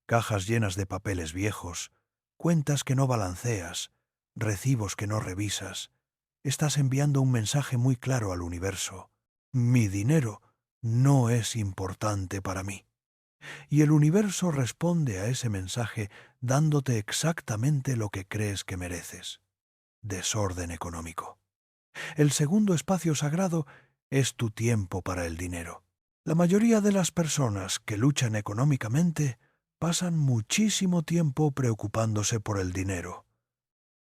cajas llenas de papeles viejos, cuentas que no balanceas, recibos que no revisas, estás enviando un mensaje muy claro al universo. Mi dinero no es importante para mí. Y el universo responde a ese mensaje dándote exactamente lo que crees que mereces. Desorden económico. El segundo espacio sagrado es tu tiempo para el dinero. La mayoría de las personas que luchan económicamente pasan muchísimo tiempo preocupándose por el dinero,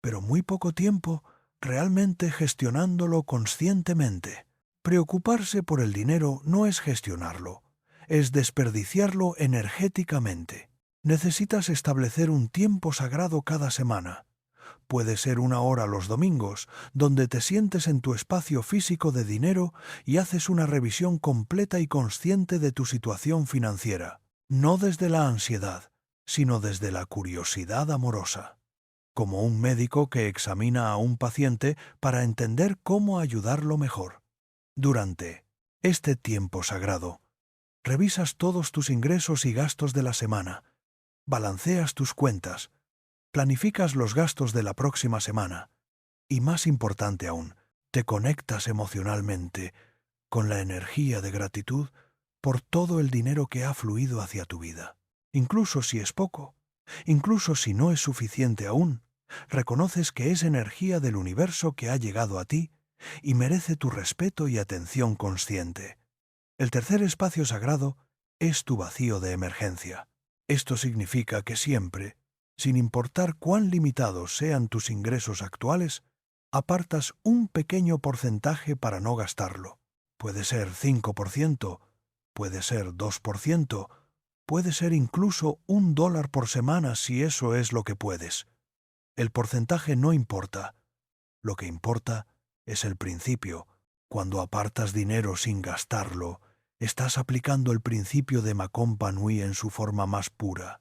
pero muy poco tiempo realmente gestionándolo conscientemente. Preocuparse por el dinero no es gestionarlo, es desperdiciarlo energéticamente. Necesitas establecer un tiempo sagrado cada semana. Puede ser 1 hora los domingos, donde te sientes en tu espacio físico de dinero y haces una revisión completa y consciente de tu situación financiera, no desde la ansiedad, sino desde la curiosidad amorosa, como un médico que examina a un paciente para entender cómo ayudarlo mejor. Durante este tiempo sagrado, revisas todos tus ingresos y gastos de la semana, balanceas tus cuentas, planificas los gastos de la próxima semana y, más importante aún, te conectas emocionalmente con la energía de gratitud por todo el dinero que ha fluido hacia tu vida. Incluso si es poco, incluso si no es suficiente aún, reconoces que es energía del universo que ha llegado a ti y merece tu respeto y atención consciente. El tercer espacio sagrado es tu vacío de emergencia. Esto significa que siempre, sin importar cuán limitados sean tus ingresos actuales, apartas un pequeño porcentaje para no gastarlo. Puede ser 5%, puede ser 2%, puede ser incluso $1 por semana si eso es lo que puedes. El porcentaje no importa. Lo que importa es el principio. Cuando apartas dinero sin gastarlo, estás aplicando el principio de Macompa Nui en su forma más pura.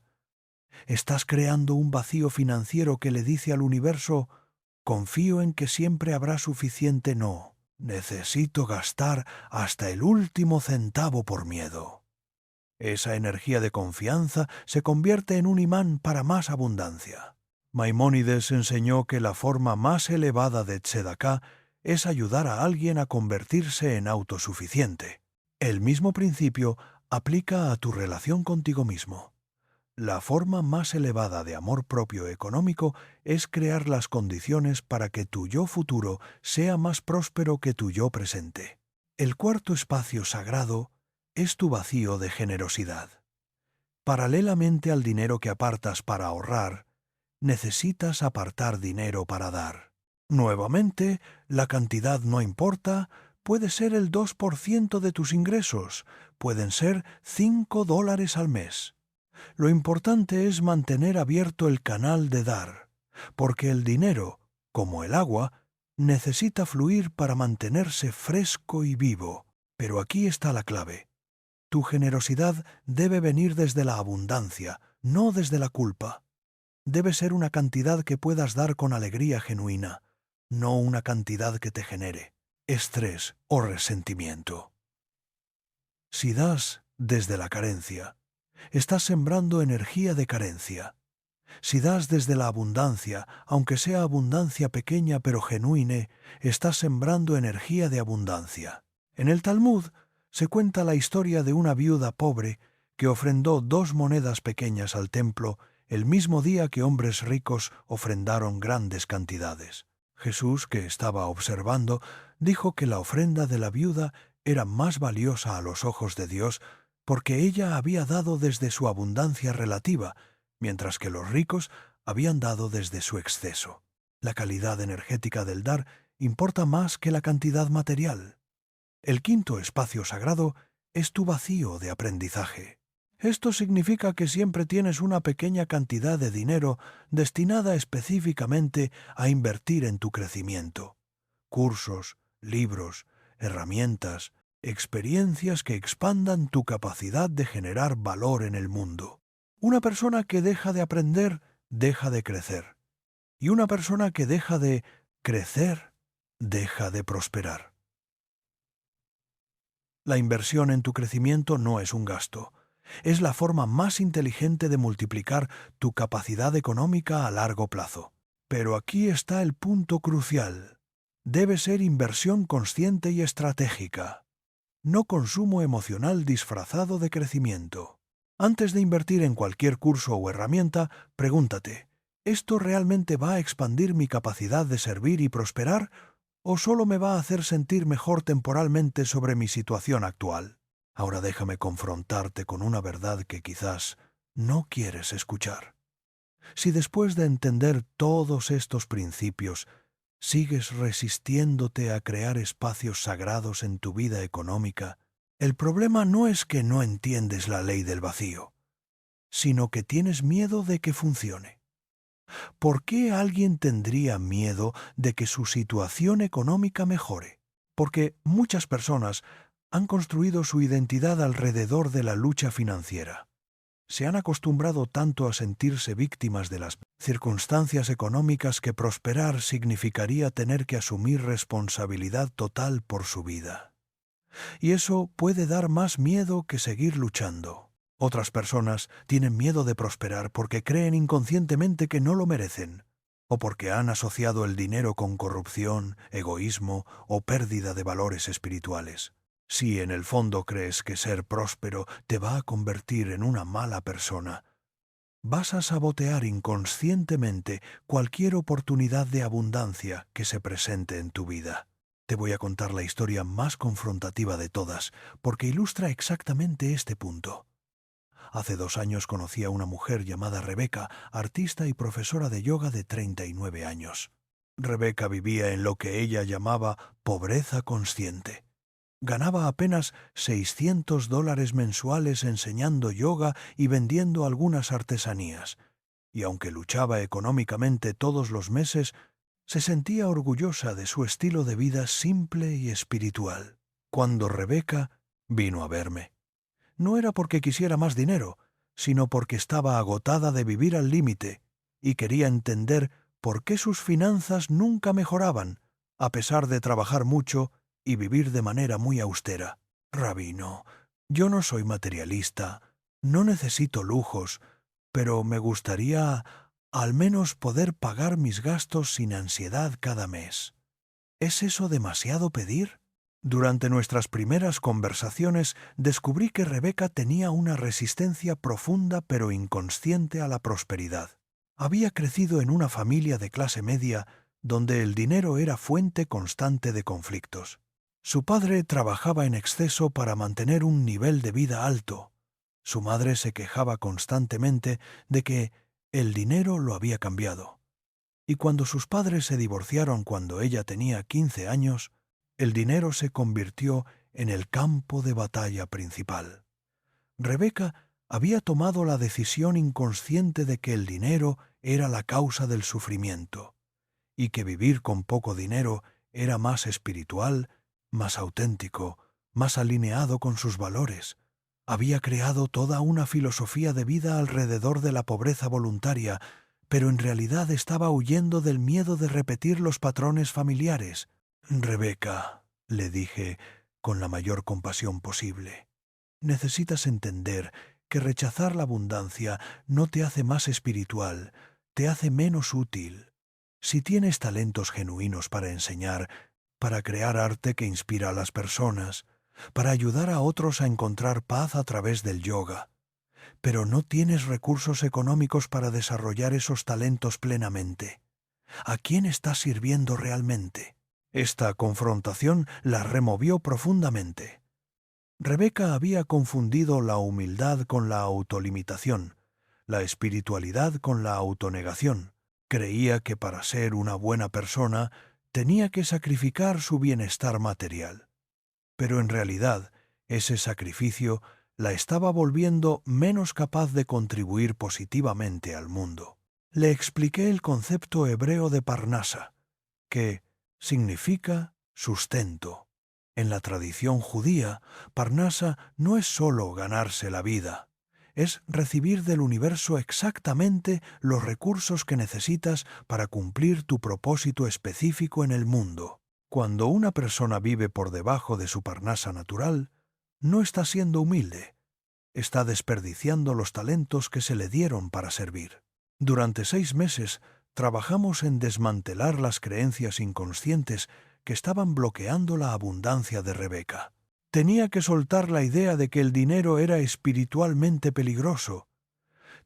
Estás creando un vacío financiero que le dice al universo: confío en que siempre habrá suficiente. No, necesito gastar hasta el último centavo por miedo. Esa energía de confianza se convierte en un imán para más abundancia. Maimónides enseñó que la forma más elevada de tzedaká es ayudar a alguien a convertirse en autosuficiente. El mismo principio aplica a tu relación contigo mismo. La forma más elevada de amor propio económico es crear las condiciones para que tu yo futuro sea más próspero que tu yo presente. El cuarto espacio sagrado es tu vacío de generosidad. Paralelamente al dinero que apartas para ahorrar, necesitas apartar dinero para dar. Nuevamente, la cantidad no importa, puede ser el 2% de tus ingresos, pueden ser $5 al mes. Lo importante es mantener abierto el canal de dar, porque el dinero, como el agua, necesita fluir para mantenerse fresco y vivo. Pero aquí está la clave. Tu generosidad debe venir desde la abundancia, no desde la culpa. Debe ser una cantidad que puedas dar con alegría genuina, no una cantidad que te genere estrés o resentimiento. Si das desde la carencia, estás sembrando energía de carencia. Si das desde la abundancia, aunque sea abundancia pequeña pero genuina, estás sembrando energía de abundancia. En el Talmud se cuenta la historia de una viuda pobre que ofrendó 2 monedas pequeñas al templo el mismo día que hombres ricos ofrendaron grandes cantidades. Jesús, que estaba observando, dijo que la ofrenda de la viuda era más valiosa a los ojos de Dios porque ella había dado desde su abundancia relativa, mientras que los ricos habían dado desde su exceso. La calidad energética del dar importa más que la cantidad material. El quinto espacio sagrado es tu vacío de aprendizaje. Esto significa que siempre tienes una pequeña cantidad de dinero destinada específicamente a invertir en tu crecimiento. Cursos, libros, herramientas, experiencias que expandan tu capacidad de generar valor en el mundo. Una persona que deja de aprender, deja de crecer. Y una persona que deja de crecer, deja de prosperar. La inversión en tu crecimiento no es un gasto. Es la forma más inteligente de multiplicar tu capacidad económica a largo plazo. Pero aquí está el punto crucial. Debe ser inversión consciente y estratégica, no consumo emocional disfrazado de crecimiento. Antes de invertir en cualquier curso o herramienta, pregúntate, ¿esto realmente va a expandir mi capacidad de servir y prosperar o solo me va a hacer sentir mejor temporalmente sobre mi situación actual? Ahora déjame confrontarte con una verdad que quizás no quieres escuchar. Si después de entender todos estos principios, sigues resistiéndote a crear espacios sagrados en tu vida económica, el problema no es que no entiendes la ley del vacío, sino que tienes miedo de que funcione. ¿Por qué alguien tendría miedo de que su situación económica mejore? Porque muchas personas han construido su identidad alrededor de la lucha financiera. Se han acostumbrado tanto a sentirse víctimas de las circunstancias económicas que prosperar significaría tener que asumir responsabilidad total por su vida. Y eso puede dar más miedo que seguir luchando. Otras personas tienen miedo de prosperar porque creen inconscientemente que no lo merecen, o porque han asociado el dinero con corrupción, egoísmo o pérdida de valores espirituales. Si en el fondo crees que ser próspero te va a convertir en una mala persona, vas a sabotear inconscientemente cualquier oportunidad de abundancia que se presente en tu vida. Te voy a contar la historia más confrontativa de todas, porque ilustra exactamente este punto. Hace 2 años conocí a una mujer llamada Rebeca, artista y profesora de yoga de 39 años. Rebeca vivía en lo que ella llamaba pobreza consciente. Ganaba apenas $600 mensuales enseñando yoga y vendiendo algunas artesanías, y aunque luchaba económicamente todos los meses, se sentía orgullosa de su estilo de vida simple y espiritual. Cuando Rebeca vino a verme, no era porque quisiera más dinero, sino porque estaba agotada de vivir al límite y quería entender por qué sus finanzas nunca mejoraban, a pesar de trabajar mucho y vivir de manera muy austera. Rabino, yo no soy materialista, no necesito lujos, pero me gustaría al menos poder pagar mis gastos sin ansiedad cada mes. ¿Es eso demasiado pedir? Durante nuestras primeras conversaciones descubrí que Rebeca tenía una resistencia profunda pero inconsciente a la prosperidad. Había crecido en una familia de clase media donde el dinero era fuente constante de conflictos. Su padre trabajaba en exceso para mantener un nivel de vida alto. Su madre se quejaba constantemente de que el dinero lo había cambiado. Y cuando sus padres se divorciaron cuando ella tenía 15 años, el dinero se convirtió en el campo de batalla principal. Rebeca había tomado la decisión inconsciente de que el dinero era la causa del sufrimiento, y que vivir con poco dinero era más espiritual, más auténtico, más alineado con sus valores. Había creado toda una filosofía de vida alrededor de la pobreza voluntaria, pero en realidad estaba huyendo del miedo de repetir los patrones familiares. Rebeca, le dije con la mayor compasión posible, necesitas entender que rechazar la abundancia no te hace más espiritual, te hace menos útil. Si tienes talentos genuinos para enseñar, para crear arte que inspira a las personas, para ayudar a otros a encontrar paz a través del yoga, pero no tienes recursos económicos para desarrollar esos talentos plenamente, ¿a quién estás sirviendo realmente? Esta confrontación la removió profundamente. Rebeca había confundido la humildad con la autolimitación, la espiritualidad con la autonegación. Creía que para ser una buena persona tenía que sacrificar su bienestar material. Pero en realidad, ese sacrificio la estaba volviendo menos capaz de contribuir positivamente al mundo. Le expliqué el concepto hebreo de Parnasa, que significa sustento. En la tradición judía, Parnasa no es solo ganarse la vida, es recibir del universo exactamente los recursos que necesitas para cumplir tu propósito específico en el mundo. Cuando una persona vive por debajo de su Parnasa natural, no está siendo humilde, está desperdiciando los talentos que se le dieron para servir. Durante 6 meses trabajamos en desmantelar las creencias inconscientes que estaban bloqueando la abundancia de Rebeca. Tenía que soltar la idea de que el dinero era espiritualmente peligroso.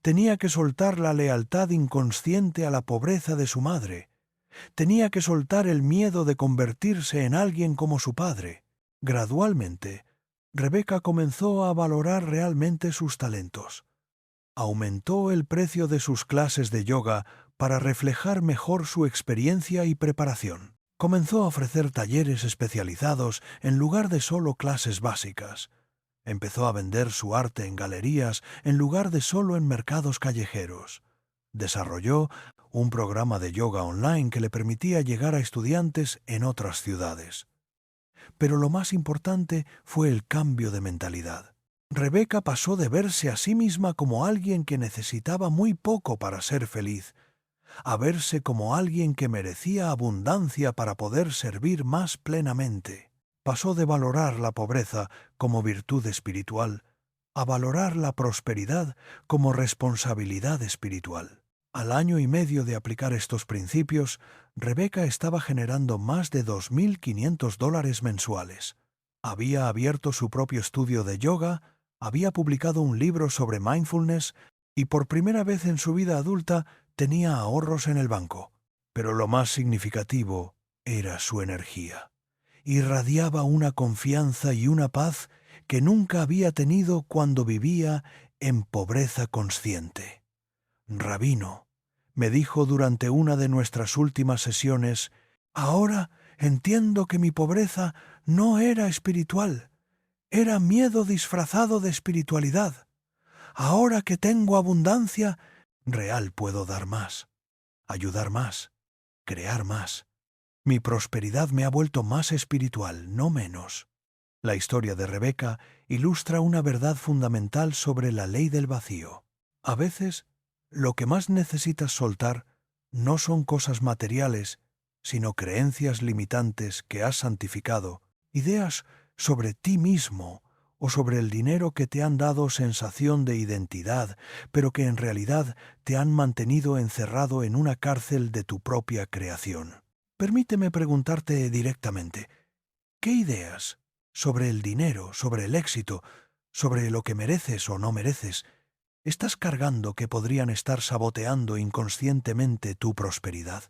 Tenía que soltar la lealtad inconsciente a la pobreza de su madre. Tenía que soltar el miedo de convertirse en alguien como su padre. Gradualmente, Rebeca comenzó a valorar realmente sus talentos. Aumentó el precio de sus clases de yoga para reflejar mejor su experiencia y preparación. Comenzó a ofrecer talleres especializados en lugar de solo clases básicas. Empezó a vender su arte en galerías en lugar de solo en mercados callejeros. Desarrolló un programa de yoga online que le permitía llegar a estudiantes en otras ciudades. Pero lo más importante fue el cambio de mentalidad. Rebeca pasó de verse a sí misma como alguien que necesitaba muy poco para ser feliz, a verse como alguien que merecía abundancia para poder servir más plenamente. Pasó de valorar la pobreza como virtud espiritual a valorar la prosperidad como responsabilidad espiritual. Al año y medio de aplicar estos principios, Rebeca estaba generando más de $2.500 mensuales. Había abierto su propio estudio de yoga, había publicado un libro sobre mindfulness y por primera vez en su vida adulta tenía ahorros en el banco. Pero lo más significativo era su energía. Irradiaba una confianza y una paz que nunca había tenido cuando vivía en pobreza consciente. Rabino, me dijo durante una de nuestras últimas sesiones, ahora entiendo que mi pobreza no era espiritual, era miedo disfrazado de espiritualidad. Ahora que tengo abundancia, real puedo dar más, ayudar más, crear más. Mi prosperidad me ha vuelto más espiritual, no menos. La historia de Rebeca ilustra una verdad fundamental sobre la ley del vacío. A veces, lo que más necesitas soltar no son cosas materiales, sino creencias limitantes que has santificado, ideas sobre ti mismo o sobre el dinero que te han dado sensación de identidad, pero que en realidad te han mantenido encerrado en una cárcel de tu propia creación. Permíteme preguntarte directamente, ¿qué ideas sobre el dinero, sobre el éxito, sobre lo que mereces o no mereces, estás cargando que podrían estar saboteando inconscientemente tu prosperidad?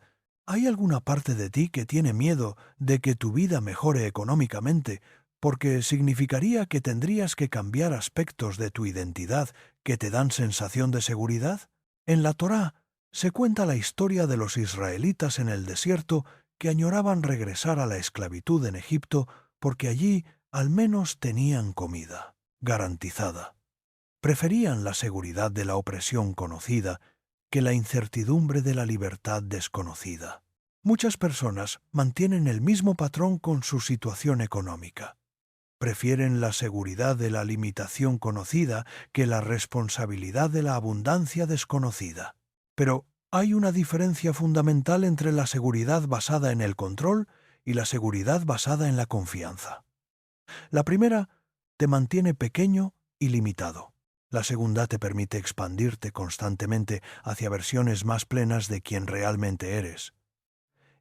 ¿Hay alguna parte de ti que tiene miedo de que tu vida mejore económicamente porque significaría que tendrías que cambiar aspectos de tu identidad que te dan sensación de seguridad? En la Torá se cuenta la historia de los israelitas en el desierto que añoraban regresar a la esclavitud en Egipto porque allí al menos tenían comida garantizada. Preferían la seguridad de la opresión conocida que la incertidumbre de la libertad desconocida. Muchas personas mantienen el mismo patrón con su situación económica. Prefieren la seguridad de la limitación conocida que la responsabilidad de la abundancia desconocida. Pero hay una diferencia fundamental entre la seguridad basada en el control y la seguridad basada en la confianza. La primera te mantiene pequeño y limitado. La segunda te permite expandirte constantemente hacia versiones más plenas de quien realmente eres.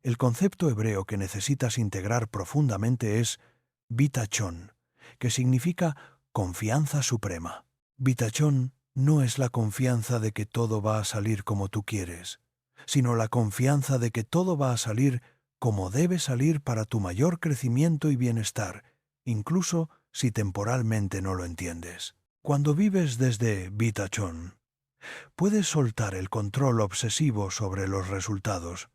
El concepto hebreo que necesitas integrar profundamente es bitachon, que significa confianza suprema. Bitachon no es la confianza de que todo va a salir como tú quieres, sino la confianza de que todo va a salir como debe salir para tu mayor crecimiento y bienestar, incluso si temporalmente no lo entiendes. Cuando vives desde bitachon, puedes soltar el control obsesivo sobre los resultados,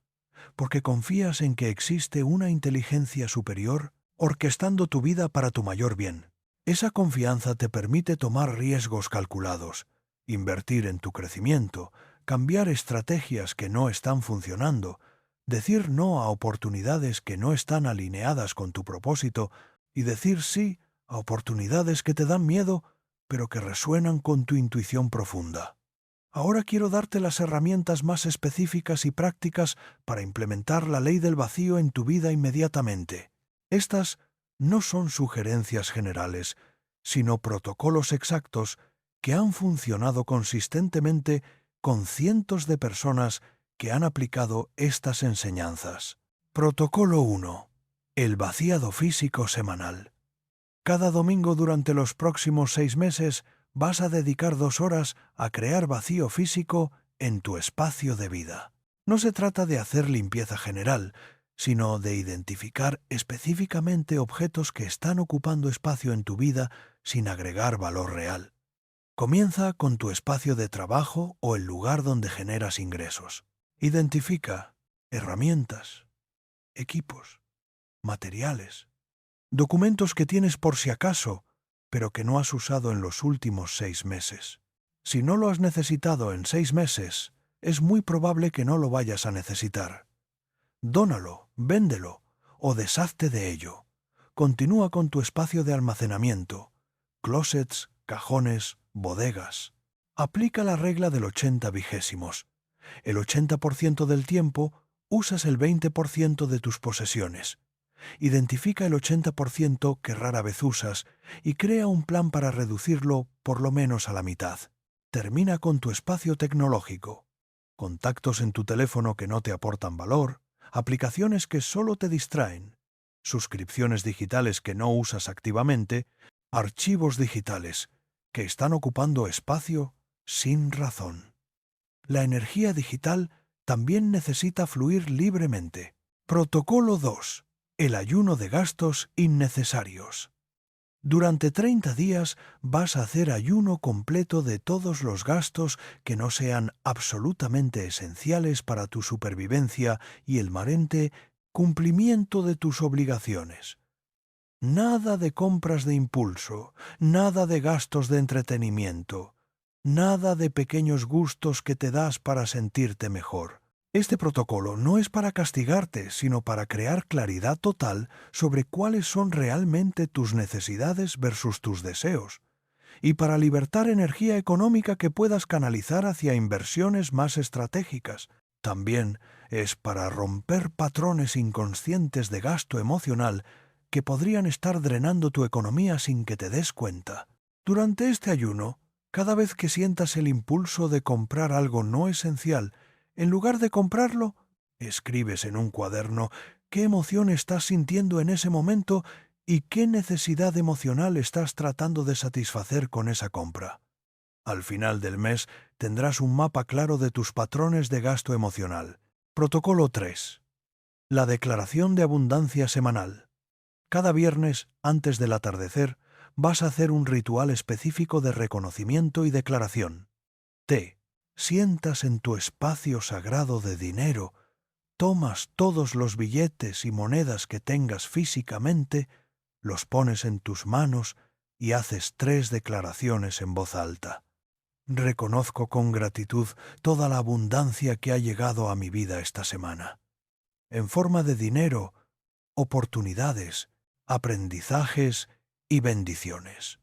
porque confías en que existe una inteligencia superior orquestando tu vida para tu mayor bien. Esa confianza te permite tomar riesgos calculados, invertir en tu crecimiento, cambiar estrategias que no están funcionando, decir no a oportunidades que no están alineadas con tu propósito y decir sí a oportunidades que te dan miedo, pero que resuenan con tu intuición profunda. Ahora quiero darte las herramientas más específicas y prácticas para implementar la ley del vacío en tu vida inmediatamente. Estas no son sugerencias generales, sino protocolos exactos que han funcionado consistentemente con cientos de personas que han aplicado estas enseñanzas. Protocolo 1. El vaciado físico semanal. Cada domingo durante los próximos 6 meses vas a dedicar 2 horas a crear vacío físico en tu espacio de vida. No se trata de hacer limpieza general, sino de identificar específicamente objetos que están ocupando espacio en tu vida sin agregar valor real. Comienza con tu espacio de trabajo o el lugar donde generas ingresos. Identifica herramientas, equipos, materiales, documentos que tienes por si acaso, pero que no has usado en los últimos 6 meses. Si no lo has necesitado en 6 meses, es muy probable que no lo vayas a necesitar. Dónalo, véndelo o deshazte de ello. Continúa con tu espacio de almacenamiento, closets, cajones, bodegas. Aplica la regla del 80/20. El 80% del tiempo usas el 20% de tus posesiones. Identifica el 80% que rara vez usas y crea un plan para reducirlo por lo menos a la mitad. Termina con tu espacio tecnológico. Contactos en tu teléfono que no te aportan valor, aplicaciones que solo te distraen, suscripciones digitales que no usas activamente, archivos digitales que están ocupando espacio sin razón. La energía digital también necesita fluir libremente. Protocolo 2. El ayuno de gastos innecesarios. Durante 30 días vas a hacer ayuno completo de todos los gastos que no sean absolutamente esenciales para tu supervivencia y el marente cumplimiento de tus obligaciones. Nada de compras de impulso, nada de gastos de entretenimiento, nada de pequeños gustos que te das para sentirte mejor. Este protocolo no es para castigarte, sino para crear claridad total sobre cuáles son realmente tus necesidades versus tus deseos, y para libertar energía económica que puedas canalizar hacia inversiones más estratégicas. También es para romper patrones inconscientes de gasto emocional que podrían estar drenando tu economía sin que te des cuenta. Durante este ayuno, cada vez que sientas el impulso de comprar algo no esencial, en lugar de comprarlo, escribes en un cuaderno qué emoción estás sintiendo en ese momento y qué necesidad emocional estás tratando de satisfacer con esa compra. Al final del mes tendrás un mapa claro de tus patrones de gasto emocional. Protocolo 3. La declaración de abundancia semanal. Cada viernes, antes del atardecer, vas a hacer un ritual específico de reconocimiento y declaración. Te sientas en tu espacio sagrado de dinero, tomas todos los billetes y monedas que tengas físicamente, los pones en tus manos y haces 3 declaraciones en voz alta. Reconozco con gratitud toda la abundancia que ha llegado a mi vida esta semana, en forma de dinero, oportunidades, aprendizajes y bendiciones.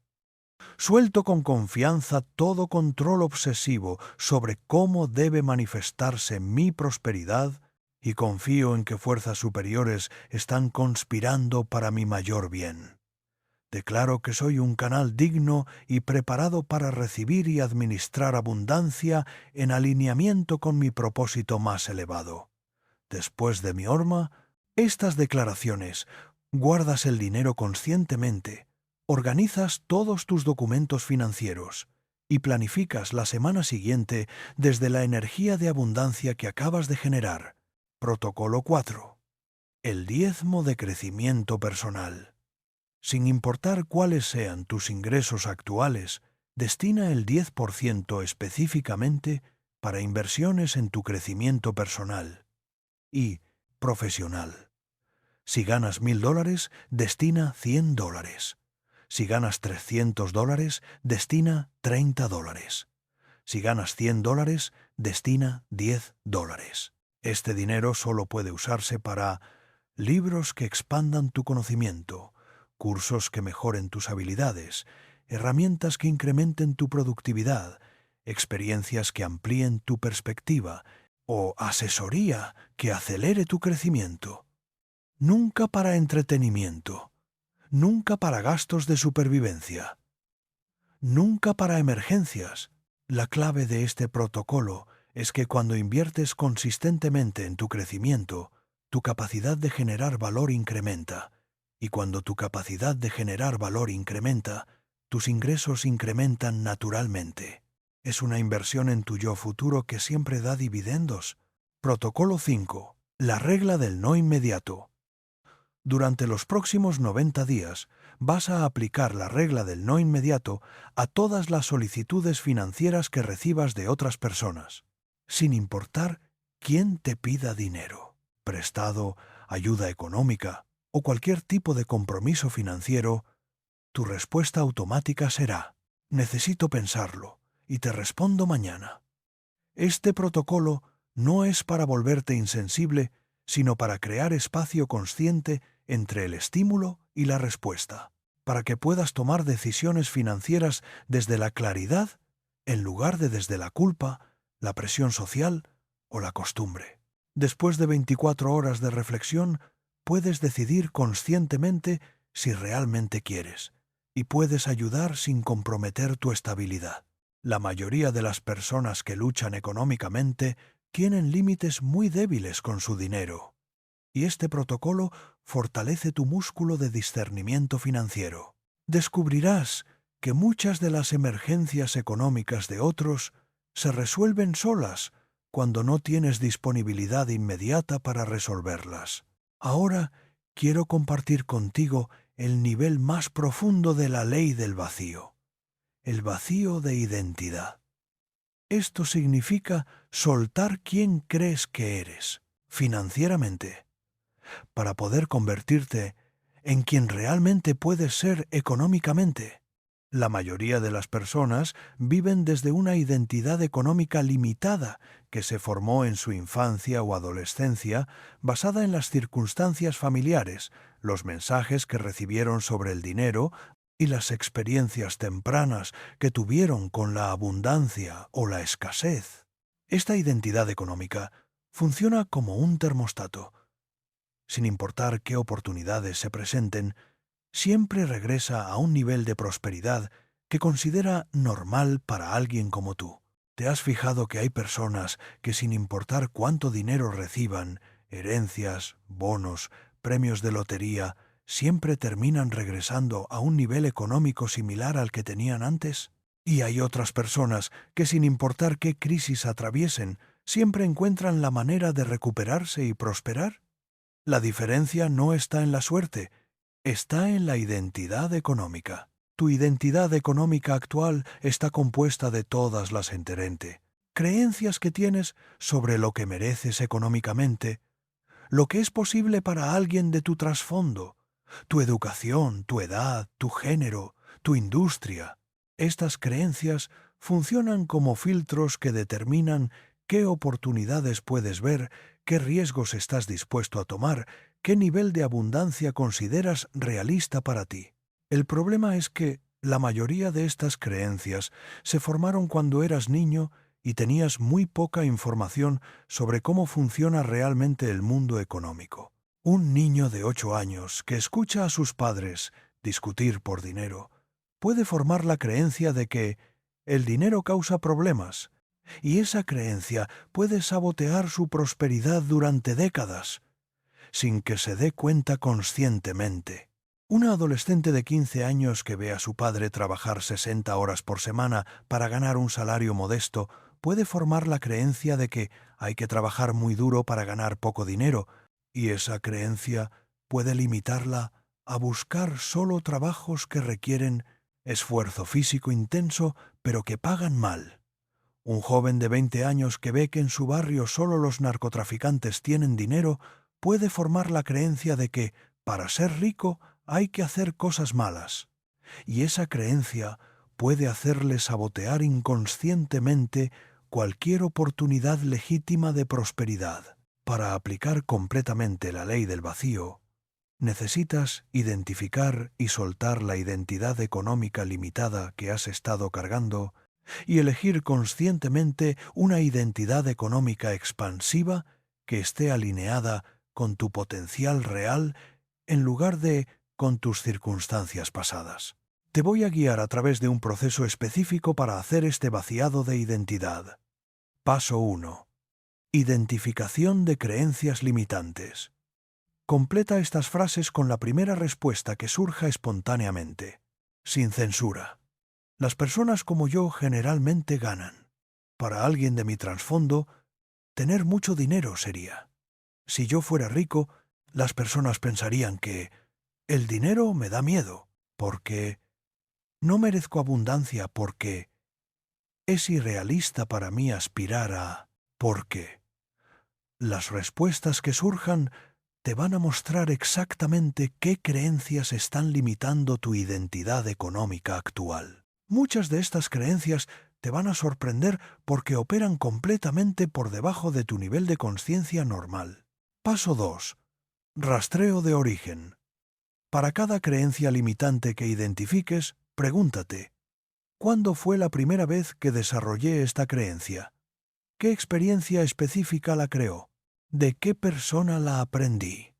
Suelto con confianza todo control obsesivo sobre cómo debe manifestarse mi prosperidad y confío en que fuerzas superiores están conspirando para mi mayor bien. Declaro que soy un canal digno y preparado para recibir y administrar abundancia en alineamiento con mi propósito más elevado. Después de mi horma, estas declaraciones, guardas el dinero conscientemente, organizas todos tus documentos financieros y planificas la semana siguiente desde la energía de abundancia que acabas de generar. Protocolo 4. El diezmo de crecimiento personal. Sin importar cuáles sean tus ingresos actuales, destina el 10% específicamente para inversiones en tu crecimiento personal y profesional. Si ganas $1,000, destina $100. Si ganas $300, destina $30. Si ganas $100, destina $10. Este dinero solo puede usarse para libros que expandan tu conocimiento, cursos que mejoren tus habilidades, herramientas que incrementen tu productividad, experiencias que amplíen tu perspectiva o asesoría que acelere tu crecimiento. Nunca para entretenimiento, nunca para gastos de supervivencia, nunca para emergencias. La clave de este protocolo es que cuando inviertes consistentemente en tu crecimiento, tu capacidad de generar valor incrementa. Y cuando tu capacidad de generar valor incrementa, tus ingresos incrementan naturalmente. Es una inversión en tu yo futuro que siempre da dividendos. Protocolo 5. La regla del no inmediato. Durante los próximos 90 días vas a aplicar la regla del no inmediato a todas las solicitudes financieras que recibas de otras personas, sin importar quién te pida dinero, prestado, ayuda económica o cualquier tipo de compromiso financiero. Tu respuesta automática será: necesito pensarlo y te respondo mañana. Este protocolo no es para volverte insensible, sino para crear espacio consciente entre el estímulo y la respuesta, para que puedas tomar decisiones financieras desde la claridad en lugar de desde la culpa, la presión social o la costumbre. Después de 24 horas de reflexión, puedes decidir conscientemente si realmente quieres, y puedes ayudar sin comprometer tu estabilidad. La mayoría de las personas que luchan económicamente tienen límites muy débiles con su dinero, y este protocolo fortalece tu músculo de discernimiento financiero. Descubrirás que muchas de las emergencias económicas de otros se resuelven solas cuando no tienes disponibilidad inmediata para resolverlas. Ahora quiero compartir contigo el nivel más profundo de la ley del vacío, el vacío de identidad. Esto significa soltar quién crees que eres, financieramente, para poder convertirte en quien realmente puedes ser económicamente. La mayoría de las personas viven desde una identidad económica limitada que se formó en su infancia o adolescencia basada en las circunstancias familiares, los mensajes que recibieron sobre el dinero y las experiencias tempranas que tuvieron con la abundancia o la escasez. Esta identidad económica funciona como un termostato. Sin importar qué oportunidades se presenten, siempre regresa a un nivel de prosperidad que considera normal para alguien como tú. ¿Te has fijado que hay personas que, sin importar cuánto dinero reciban, herencias, bonos, premios de lotería, siempre terminan regresando a un nivel económico similar al que tenían antes? Y hay otras personas que, sin importar qué crisis atraviesen, siempre encuentran la manera de recuperarse y prosperar. La diferencia no está en la suerte, está en la identidad económica. Tu identidad económica actual está compuesta de todas las enterente. Creencias que tienes sobre lo que mereces económicamente, lo que es posible para alguien de tu trasfondo, tu educación, tu edad, tu género, tu industria. Estas creencias funcionan como filtros que determinan qué oportunidades puedes ver, qué riesgos estás dispuesto a tomar, qué nivel de abundancia consideras realista para ti. El problema es que la mayoría de estas creencias se formaron cuando eras niño y tenías muy poca información sobre cómo funciona realmente el mundo económico. Un niño de 8 años que escucha a sus padres discutir por dinero, puede formar la creencia de que el dinero causa problemas, y esa creencia puede sabotear su prosperidad durante décadas, sin que se dé cuenta conscientemente. Una adolescente de 15 años que ve a su padre trabajar 60 horas por semana para ganar un salario modesto puede formar la creencia de que hay que trabajar muy duro para ganar poco dinero, y esa creencia puede limitarla a buscar solo trabajos que requieren esfuerzo físico intenso pero que pagan mal. Un joven de 20 años que ve que en su barrio solo los narcotraficantes tienen dinero puede formar la creencia de que, para ser rico, hay que hacer cosas malas. Y esa creencia puede hacerle sabotear inconscientemente cualquier oportunidad legítima de prosperidad. Para aplicar completamente la ley del vacío, necesitas identificar y soltar la identidad económica limitada que has estado cargando y elegir conscientemente una identidad económica expansiva que esté alineada con tu potencial real en lugar de con tus circunstancias pasadas. Te voy a guiar a través de un proceso específico para hacer este vaciado de identidad. Paso 1. Identificación de creencias limitantes. Completa estas frases con la primera respuesta que surja espontáneamente, sin censura. Las personas como yo generalmente ganan. Para alguien de mi trasfondo, tener mucho dinero sería. Si yo fuera rico, las personas pensarían que el dinero me da miedo, porque no merezco abundancia, porque es irrealista para mí aspirar a... porque las respuestas que surjan te van a mostrar exactamente qué creencias están limitando tu identidad económica actual. Muchas de estas creencias te van a sorprender porque operan completamente por debajo de tu nivel de conciencia normal. Paso 2. Rastreo de origen. Para cada creencia limitante que identifiques, pregúntate, ¿cuándo fue la primera vez que desarrollé esta creencia? ¿Qué experiencia específica la creó? ¿De qué persona la aprendí?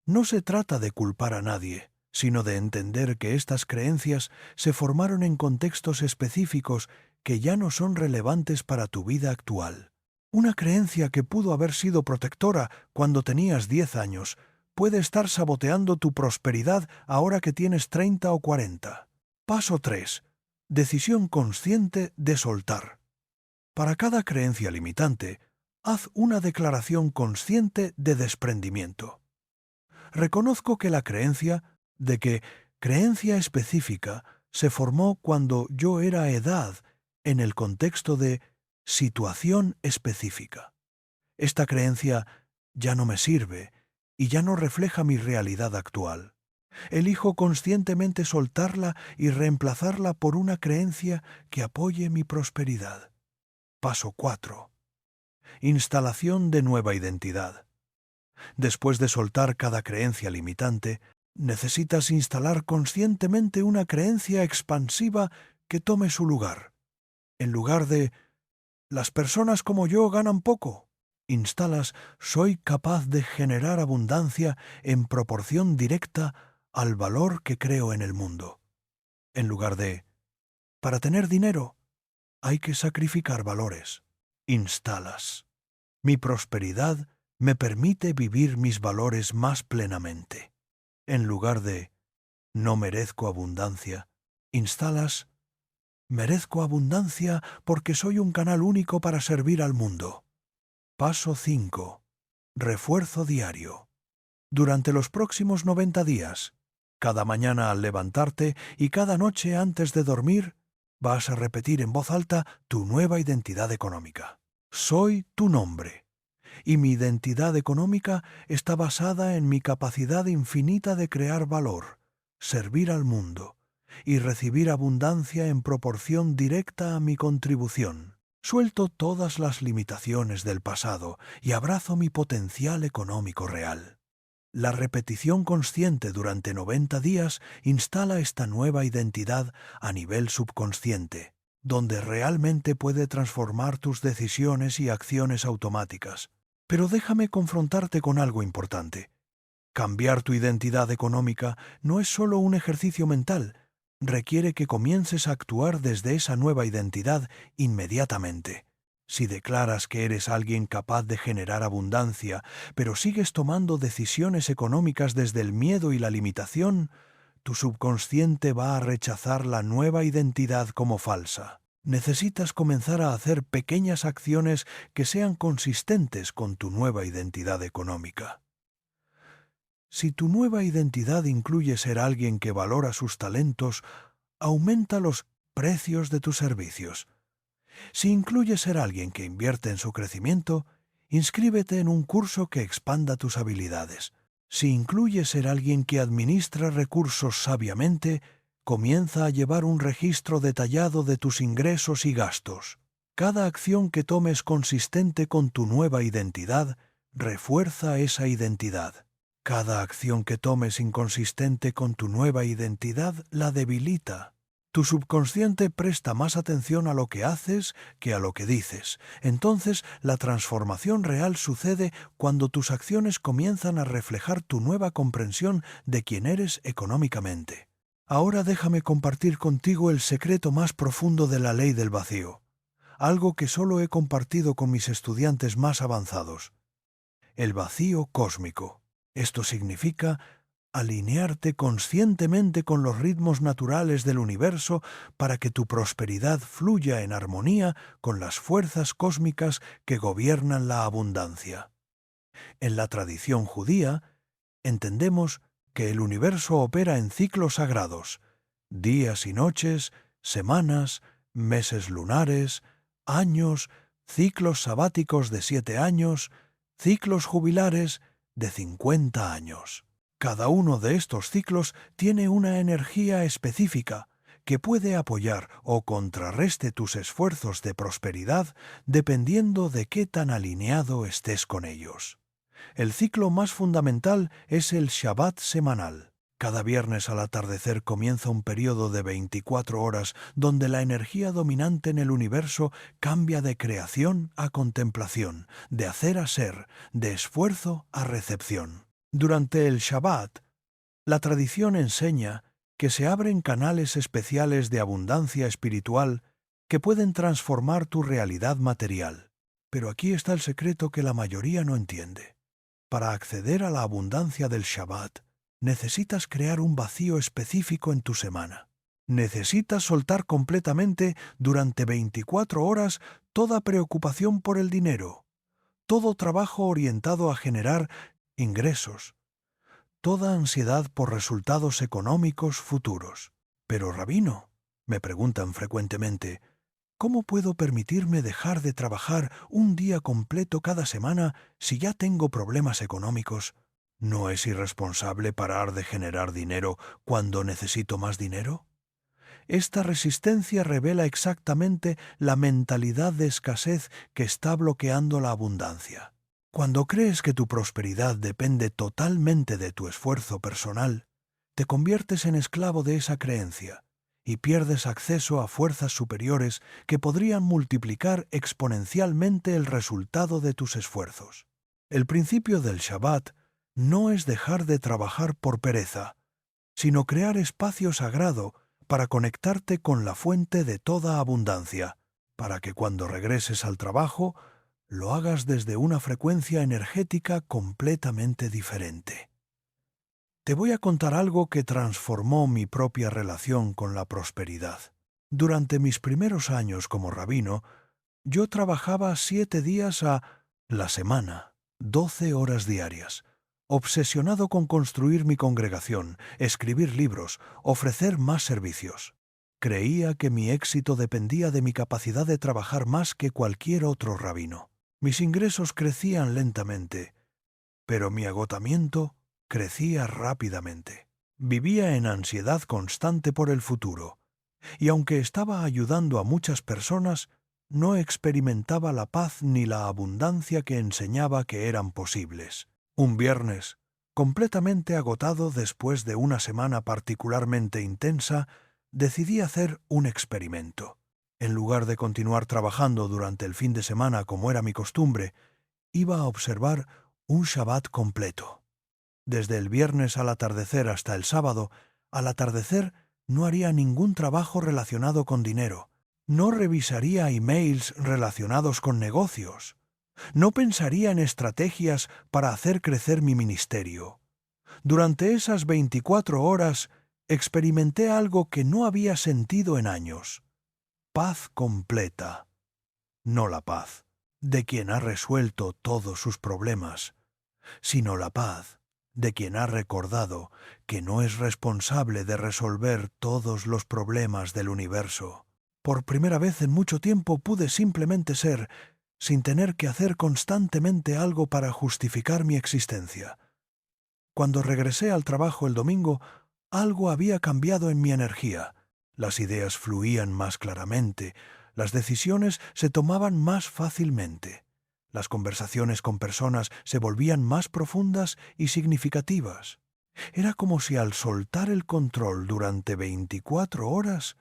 No se trata de culpar a nadie, sino de entender que estas creencias se formaron en contextos específicos que ya no son relevantes para tu vida actual. Una creencia que pudo haber sido protectora cuando tenías 10 años puede estar saboteando tu prosperidad ahora que tienes 30 o 40. Paso 3. Decisión consciente de soltar. Para cada creencia limitante, haz una declaración consciente de desprendimiento. Reconozco que la creencia de que creencia específica se formó cuando yo era edad en el contexto de situación específica. Esta creencia ya no me sirve y ya no refleja mi realidad actual. Elijo conscientemente soltarla y reemplazarla por una creencia que apoye mi prosperidad. Paso 4. Instalación de nueva identidad. Después de soltar cada creencia limitante, necesitas instalar conscientemente una creencia expansiva que tome su lugar. En lugar de «las personas como yo ganan poco», instalas «soy capaz de generar abundancia en proporción directa al valor que creo en el mundo». En lugar de «para tener dinero hay que sacrificar valores», instalas «mi prosperidad me permite vivir mis valores más plenamente». En lugar de «no merezco abundancia», instalas «merezco abundancia porque soy un canal único para servir al mundo». Paso 5. Refuerzo diario. Durante los próximos 90 días, cada mañana al levantarte y cada noche antes de dormir, vas a repetir en voz alta tu nueva identidad económica. Soy tu nombre. Y mi identidad económica está basada en mi capacidad infinita de crear valor, servir al mundo y recibir abundancia en proporción directa a mi contribución. Suelto todas las limitaciones del pasado y abrazo mi potencial económico real. La repetición consciente durante 90 días instala esta nueva identidad a nivel subconsciente, donde realmente puede transformar tus decisiones y acciones automáticas. Pero déjame confrontarte con algo importante. Cambiar tu identidad económica no es solo un ejercicio mental, requiere que comiences a actuar desde esa nueva identidad inmediatamente. Si declaras que eres alguien capaz de generar abundancia, pero sigues tomando decisiones económicas desde el miedo y la limitación, tu subconsciente va a rechazar la nueva identidad como falsa. Necesitas comenzar a hacer pequeñas acciones que sean consistentes con tu nueva identidad económica. Si tu nueva identidad incluye ser alguien que valora sus talentos, aumenta los precios de tus servicios. Si incluye ser alguien que invierte en su crecimiento, inscríbete en un curso que expanda tus habilidades. Si incluye ser alguien que administra recursos sabiamente, comienza a llevar un registro detallado de tus ingresos y gastos. Cada acción que tomes consistente con tu nueva identidad refuerza esa identidad. Cada acción que tomes inconsistente con tu nueva identidad la debilita. Tu subconsciente presta más atención a lo que haces que a lo que dices. Entonces, la transformación real sucede cuando tus acciones comienzan a reflejar tu nueva comprensión de quién eres económicamente. Ahora déjame compartir contigo el secreto más profundo de la ley del vacío, algo que solo he compartido con mis estudiantes más avanzados. El vacío cósmico. Esto significa alinearte conscientemente con los ritmos naturales del universo para que tu prosperidad fluya en armonía con las fuerzas cósmicas que gobiernan la abundancia. En la tradición judía, entendemos que el universo opera en ciclos sagrados, días y noches, semanas, meses lunares, años, ciclos sabáticos de 7 años, ciclos jubilares de 50 años. Cada uno de estos ciclos tiene una energía específica que puede apoyar o contrarreste tus esfuerzos de prosperidad dependiendo de qué tan alineado estés con ellos. El ciclo más fundamental es el Shabbat semanal. Cada viernes al atardecer comienza un periodo de 24 horas donde la energía dominante en el universo cambia de creación a contemplación, de hacer a ser, de esfuerzo a recepción. Durante el Shabbat, la tradición enseña que se abren canales especiales de abundancia espiritual que pueden transformar tu realidad material. Pero aquí está el secreto que la mayoría no entiende. Para acceder a la abundancia del Shabbat, necesitas crear un vacío específico en tu semana. Necesitas soltar completamente durante 24 horas toda preocupación por el dinero, todo trabajo orientado a generar ingresos, toda ansiedad por resultados económicos futuros. Pero, rabino, me preguntan frecuentemente, ¿cómo puedo permitirme dejar de trabajar un día completo cada semana si ya tengo problemas económicos? ¿No es irresponsable parar de generar dinero cuando necesito más dinero? Esta resistencia revela exactamente la mentalidad de escasez que está bloqueando la abundancia. Cuando crees que tu prosperidad depende totalmente de tu esfuerzo personal, te conviertes en esclavo de esa creencia y pierdes acceso a fuerzas superiores que podrían multiplicar exponencialmente el resultado de tus esfuerzos. El principio del Shabbat no es dejar de trabajar por pereza, sino crear espacio sagrado para conectarte con la fuente de toda abundancia, para que cuando regreses al trabajo lo hagas desde una frecuencia energética completamente diferente. Te voy a contar algo que transformó mi propia relación con la prosperidad. Durante mis primeros años como rabino, yo trabajaba 7 días a la semana, 12 horas diarias, obsesionado con construir mi congregación, escribir libros, ofrecer más servicios. Creía que mi éxito dependía de mi capacidad de trabajar más que cualquier otro rabino. Mis ingresos crecían lentamente, pero mi agotamiento crecía rápidamente. Vivía en ansiedad constante por el futuro, y aunque estaba ayudando a muchas personas, no experimentaba la paz ni la abundancia que enseñaba que eran posibles. Un viernes, completamente agotado después de una semana particularmente intensa, decidí hacer un experimento. En lugar de continuar trabajando durante el fin de semana como era mi costumbre, iba a observar un Shabbat completo. Desde el viernes al atardecer hasta el sábado, al atardecer no haría ningún trabajo relacionado con dinero. No revisaría emails relacionados con negocios. No pensaría en estrategias para hacer crecer mi ministerio. Durante esas 24 horas experimenté algo que no había sentido en años. Paz completa. No la paz de quien ha resuelto todos sus problemas, sino la paz de quien ha recordado que no es responsable de resolver todos los problemas del universo. Por primera vez en mucho tiempo pude simplemente ser, sin tener que hacer constantemente algo para justificar mi existencia. Cuando regresé al trabajo el domingo, algo había cambiado en mi energía. Las ideas fluían más claramente, las decisiones se tomaban más fácilmente. Las conversaciones con personas se volvían más profundas y significativas. Era como si al soltar el control durante 24 horas,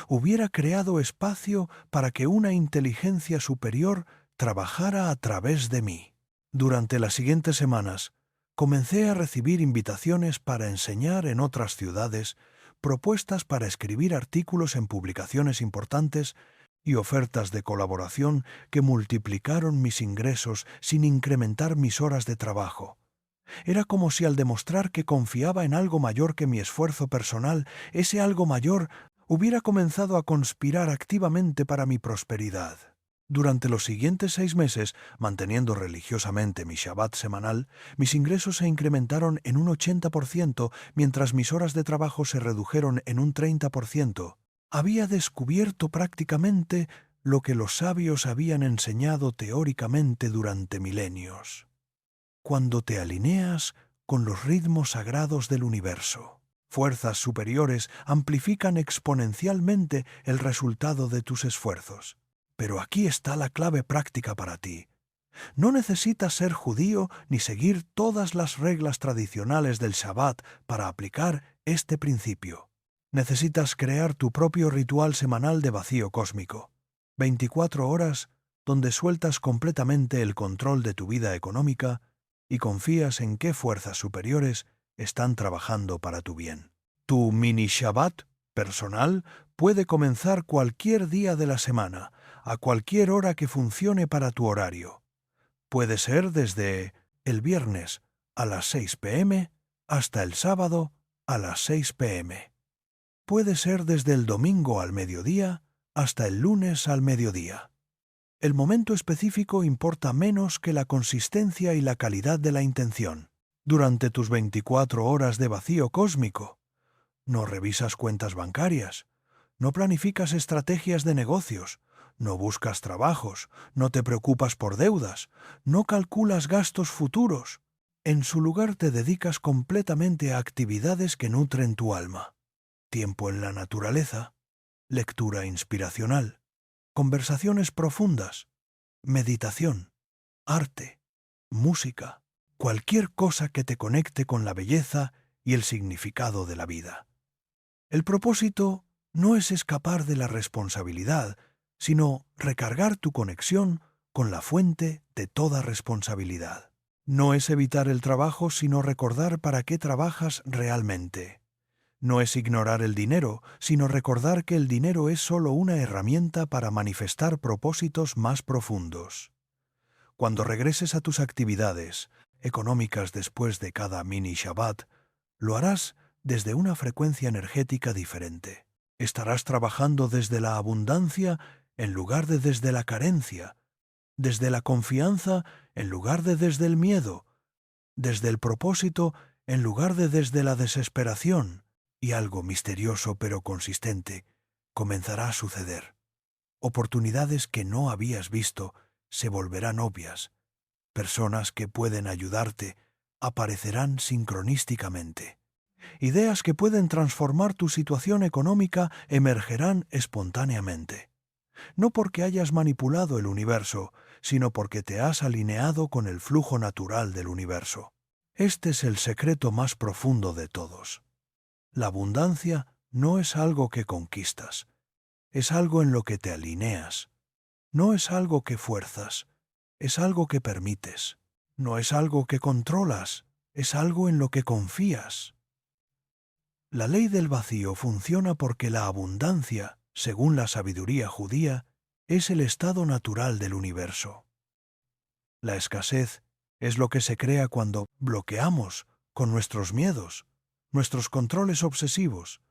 hubiera creado espacio para que una inteligencia superior trabajara a través de mí. Durante las siguientes semanas, comencé a recibir invitaciones para enseñar en otras ciudades, propuestas para escribir artículos en publicaciones importantes y ofertas de colaboración que multiplicaron mis ingresos sin incrementar mis horas de trabajo. Era como si al demostrar que confiaba en algo mayor que mi esfuerzo personal, ese algo mayor hubiera comenzado a conspirar activamente para mi prosperidad. Durante los siguientes 6 meses, manteniendo religiosamente mi Shabbat semanal, mis ingresos se incrementaron en un 80%, mientras mis horas de trabajo se redujeron en un 30%. Había descubierto prácticamente lo que los sabios habían enseñado teóricamente durante milenios. Cuando te alineas con los ritmos sagrados del universo, fuerzas superiores amplifican exponencialmente el resultado de tus esfuerzos. Pero aquí está la clave práctica para ti. No necesitas ser judío ni seguir todas las reglas tradicionales del Shabbat para aplicar este principio. Necesitas crear tu propio ritual semanal de vacío cósmico. 24 horas donde sueltas completamente el control de tu vida económica y confías en qué fuerzas superiores están trabajando para tu bien. Tu mini Shabbat personal puede comenzar cualquier día de la semana, a cualquier hora que funcione para tu horario. Puede ser desde el viernes a las 6 p.m. hasta el sábado a las 6 p.m. Puede ser desde el domingo al mediodía hasta el lunes al mediodía. El momento específico importa menos que la consistencia y la calidad de la intención. Durante tus 24 horas de vacío cósmico, no revisas cuentas bancarias, no planificas estrategias de negocios, no buscas trabajos, no te preocupas por deudas, no calculas gastos futuros. En su lugar te dedicas completamente a actividades que nutren tu alma. Tiempo en la naturaleza, lectura inspiracional, conversaciones profundas, meditación, arte, música, cualquier cosa que te conecte con la belleza y el significado de la vida. El propósito no es escapar de la responsabilidad, sino recargar tu conexión con la fuente de toda responsabilidad. No es evitar el trabajo, sino recordar para qué trabajas realmente. No es ignorar el dinero, sino recordar que el dinero es solo una herramienta para manifestar propósitos más profundos. Cuando regreses a tus actividades económicas después de cada mini Shabbat, lo harás desde una frecuencia energética diferente. Estarás trabajando desde la abundancia en lugar de desde la carencia, desde la confianza en lugar de desde el miedo, desde el propósito en lugar de desde la desesperación, y algo misterioso pero consistente comenzará a suceder. Oportunidades que no habías visto se volverán obvias. Personas que pueden ayudarte aparecerán sincronísticamente. Ideas que pueden transformar tu situación económica emergerán espontáneamente. No porque hayas manipulado el universo, sino porque te has alineado con el flujo natural del universo. Este es el secreto más profundo de todos. La abundancia no es algo que conquistas, es algo en lo que te alineas. No es algo que fuerzas, es algo que permites. No es algo que controlas, es algo en lo que confías. La ley del vacío funciona porque la abundancia, según la sabiduría judía, es el estado natural del universo. La escasez es lo que se crea cuando bloqueamos con nuestros miedos, nuestros controles obsesivos,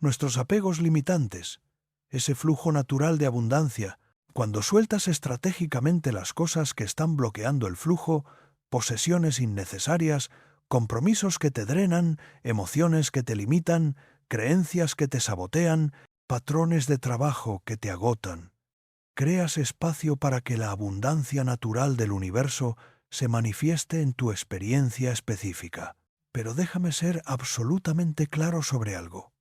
nuestros apegos limitantes, ese flujo natural de abundancia. Cuando sueltas estratégicamente las cosas que están bloqueando el flujo, posesiones innecesarias, compromisos que te drenan, emociones que te limitan, creencias que te sabotean, patrones de trabajo que te agotan, creas espacio para que la abundancia natural del universo se manifieste en tu experiencia específica. Pero déjame ser absolutamente claro sobre algo.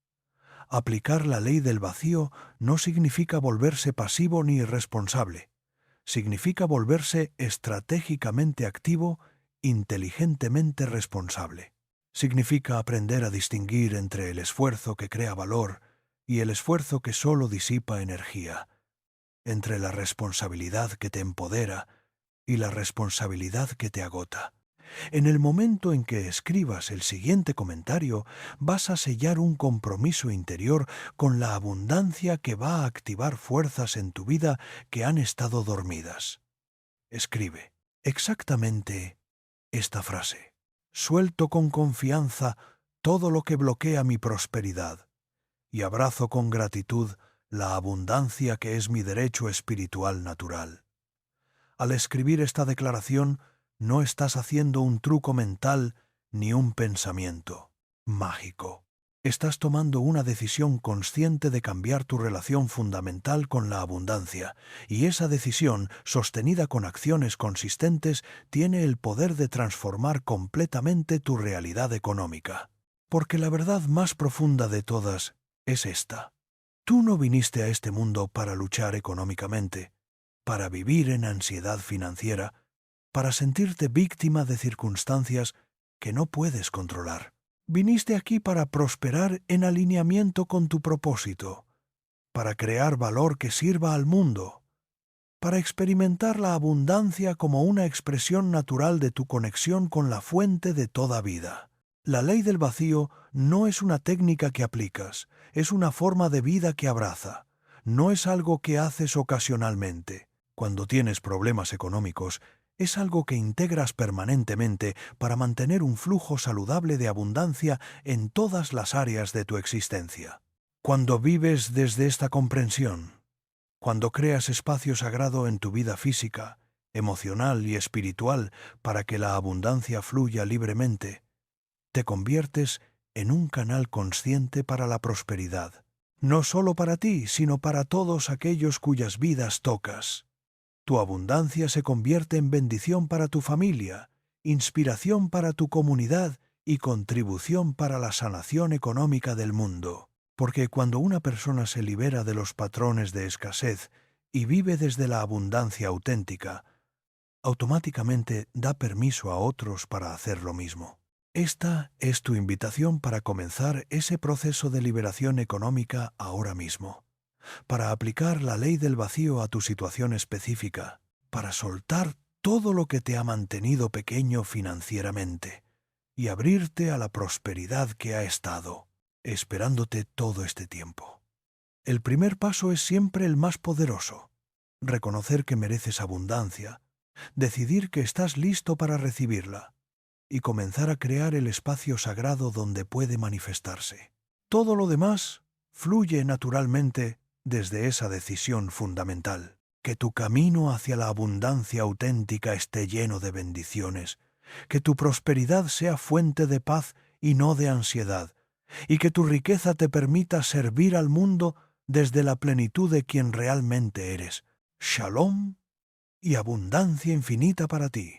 Aplicar la ley del vacío no significa volverse pasivo ni irresponsable. Significa volverse estratégicamente activo, inteligentemente responsable. Significa aprender a distinguir entre el esfuerzo que crea valor y el esfuerzo que solo disipa energía, entre la responsabilidad que te empodera y la responsabilidad que te agota. En el momento en que escribas el siguiente comentario, vas a sellar un compromiso interior con la abundancia que va a activar fuerzas en tu vida que han estado dormidas. Escribe exactamente esta frase. Suelto con confianza todo lo que bloquea mi prosperidad y abrazo con gratitud la abundancia que es mi derecho espiritual natural. Al escribir esta declaración, no estás haciendo un truco mental ni un pensamiento mágico. Estás tomando una decisión consciente de cambiar tu relación fundamental con la abundancia, y esa decisión, sostenida con acciones consistentes, tiene el poder de transformar completamente tu realidad económica. Porque la verdad más profunda de todas es esta. Tú no viniste a este mundo para luchar económicamente, para vivir en ansiedad financiera, para sentirte víctima de circunstancias que no puedes controlar. Viniste aquí para prosperar en alineamiento con tu propósito, para crear valor que sirva al mundo, para experimentar la abundancia como una expresión natural de tu conexión con la fuente de toda vida. La ley del vacío no es una técnica que aplicas, es una forma de vida que abraza. No es algo que haces ocasionalmente. Cuando tienes problemas económicos, es algo que integras permanentemente para mantener un flujo saludable de abundancia en todas las áreas de tu existencia. Cuando vives desde esta comprensión, cuando creas espacio sagrado en tu vida física, emocional y espiritual para que la abundancia fluya libremente, te conviertes en un canal consciente para la prosperidad, no solo para ti, sino para todos aquellos cuyas vidas tocas. Tu abundancia se convierte en bendición para tu familia, inspiración para tu comunidad y contribución para la sanación económica del mundo. Porque cuando una persona se libera de los patrones de escasez y vive desde la abundancia auténtica, automáticamente da permiso a otros para hacer lo mismo. Esta es tu invitación para comenzar ese proceso de liberación económica ahora mismo, para aplicar la ley del vacío a tu situación específica, para soltar todo lo que te ha mantenido pequeño financieramente y abrirte a la prosperidad que ha estado esperándote todo este tiempo. El primer paso es siempre el más poderoso: reconocer que mereces abundancia, decidir que estás listo para recibirla y comenzar a crear el espacio sagrado donde puede manifestarse. Todo lo demás fluye naturalmente desde esa decisión fundamental. Que tu camino hacia la abundancia auténtica esté lleno de bendiciones, que tu prosperidad sea fuente de paz y no de ansiedad, y que tu riqueza te permita servir al mundo desde la plenitud de quien realmente eres. Shalom y abundancia infinita para ti.